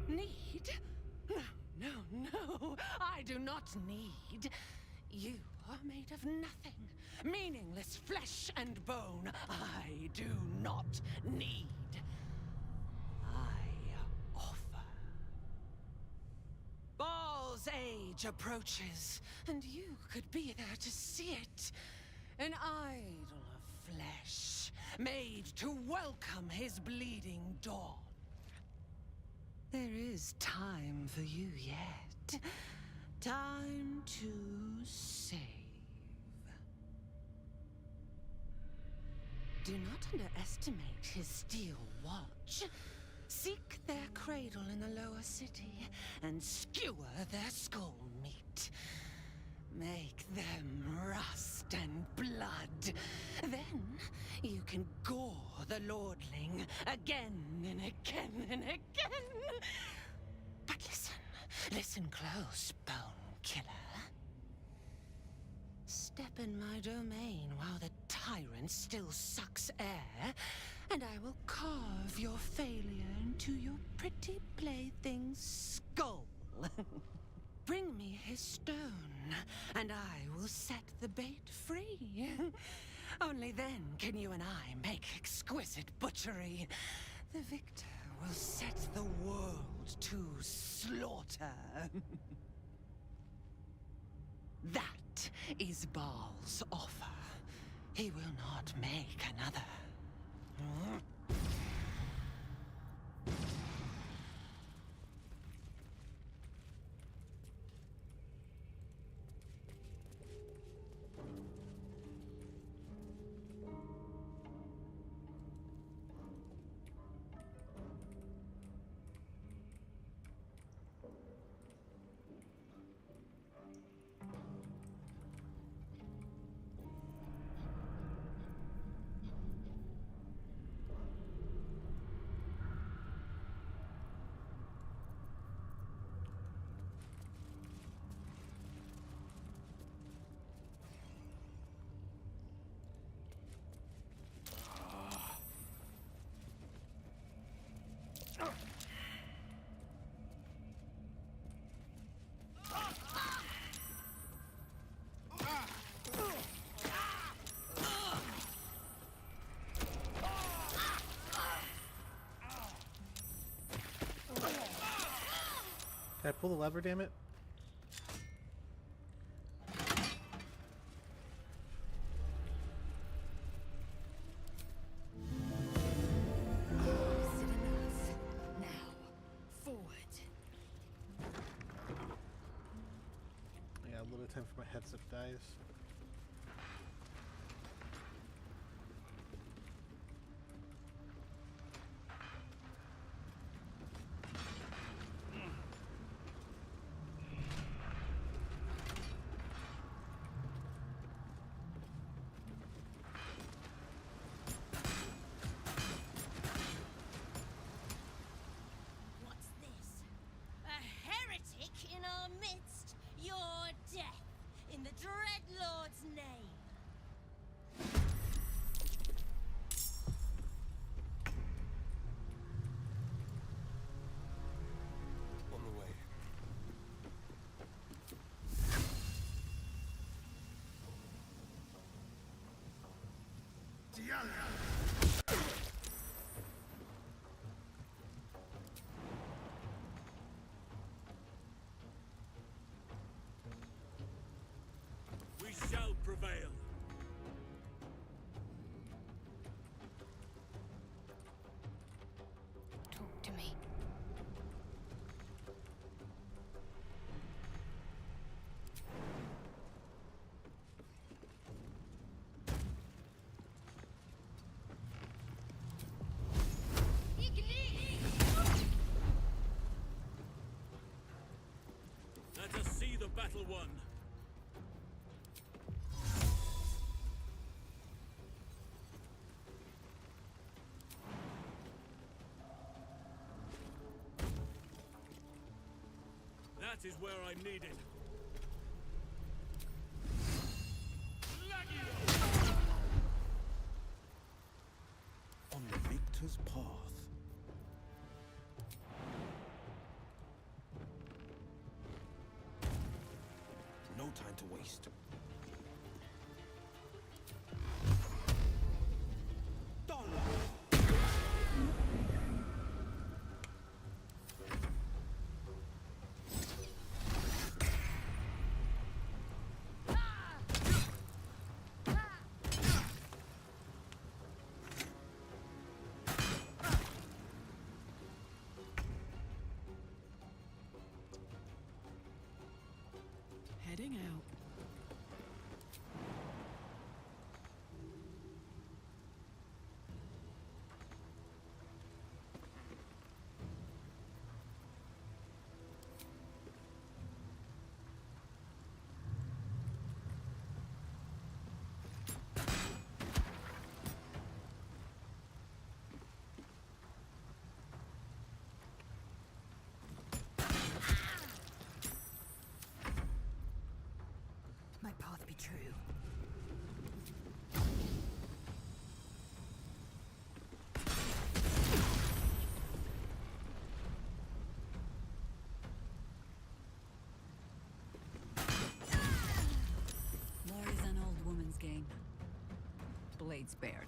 Need? No, no, I do not need. You are made of nothing. Meaningless flesh and bone. I do not need. I offer. Baal's age approaches, and you could be there to see it. An idol of flesh, made to welcome his bleeding dawn. There is time for you yet. Time to save. Do not underestimate his steel watch. Seek their cradle in the lower city and skewer their skull meat. Make them rust and blood. Then you can gore the lordling again and again and again. But listen close, Bone Killer. Step in my domain while the tyrant still sucks air, and I will carve your failure into your pretty plaything's skull. Bring me his stone, and I will set the bait free. Only then can you and I make exquisite butchery. The victor will set the world to slaughter. That is Baal's offer. He will not make another. Can I pull the lever, damn it? Yeah, a little time for my headset dies. What's this? A heretic in our midst? Your death, in the Dreadlord's name. On the way. We shall prevail. Talk to me. That is where I'm needed. On the victor's path. No time to waste. Heading out. My path be true. War is an old woman's game. Blades bared.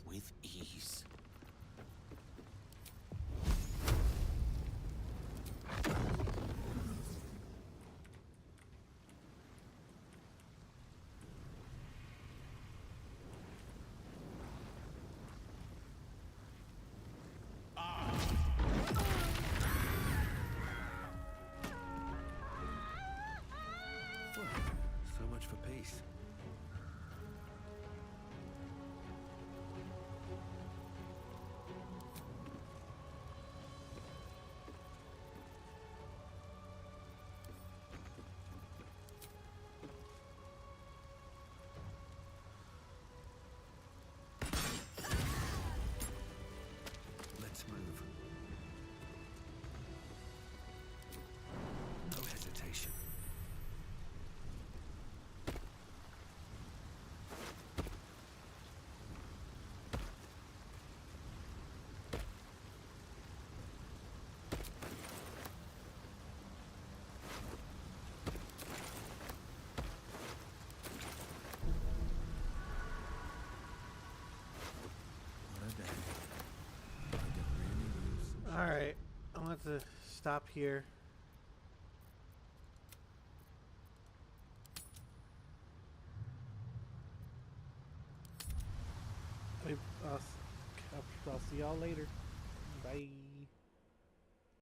With ease. Well, so much for peace. Let's move. No hesitation. What a day. I get really loose. Alright, I want to stop here. I'll see y'all later. Bye.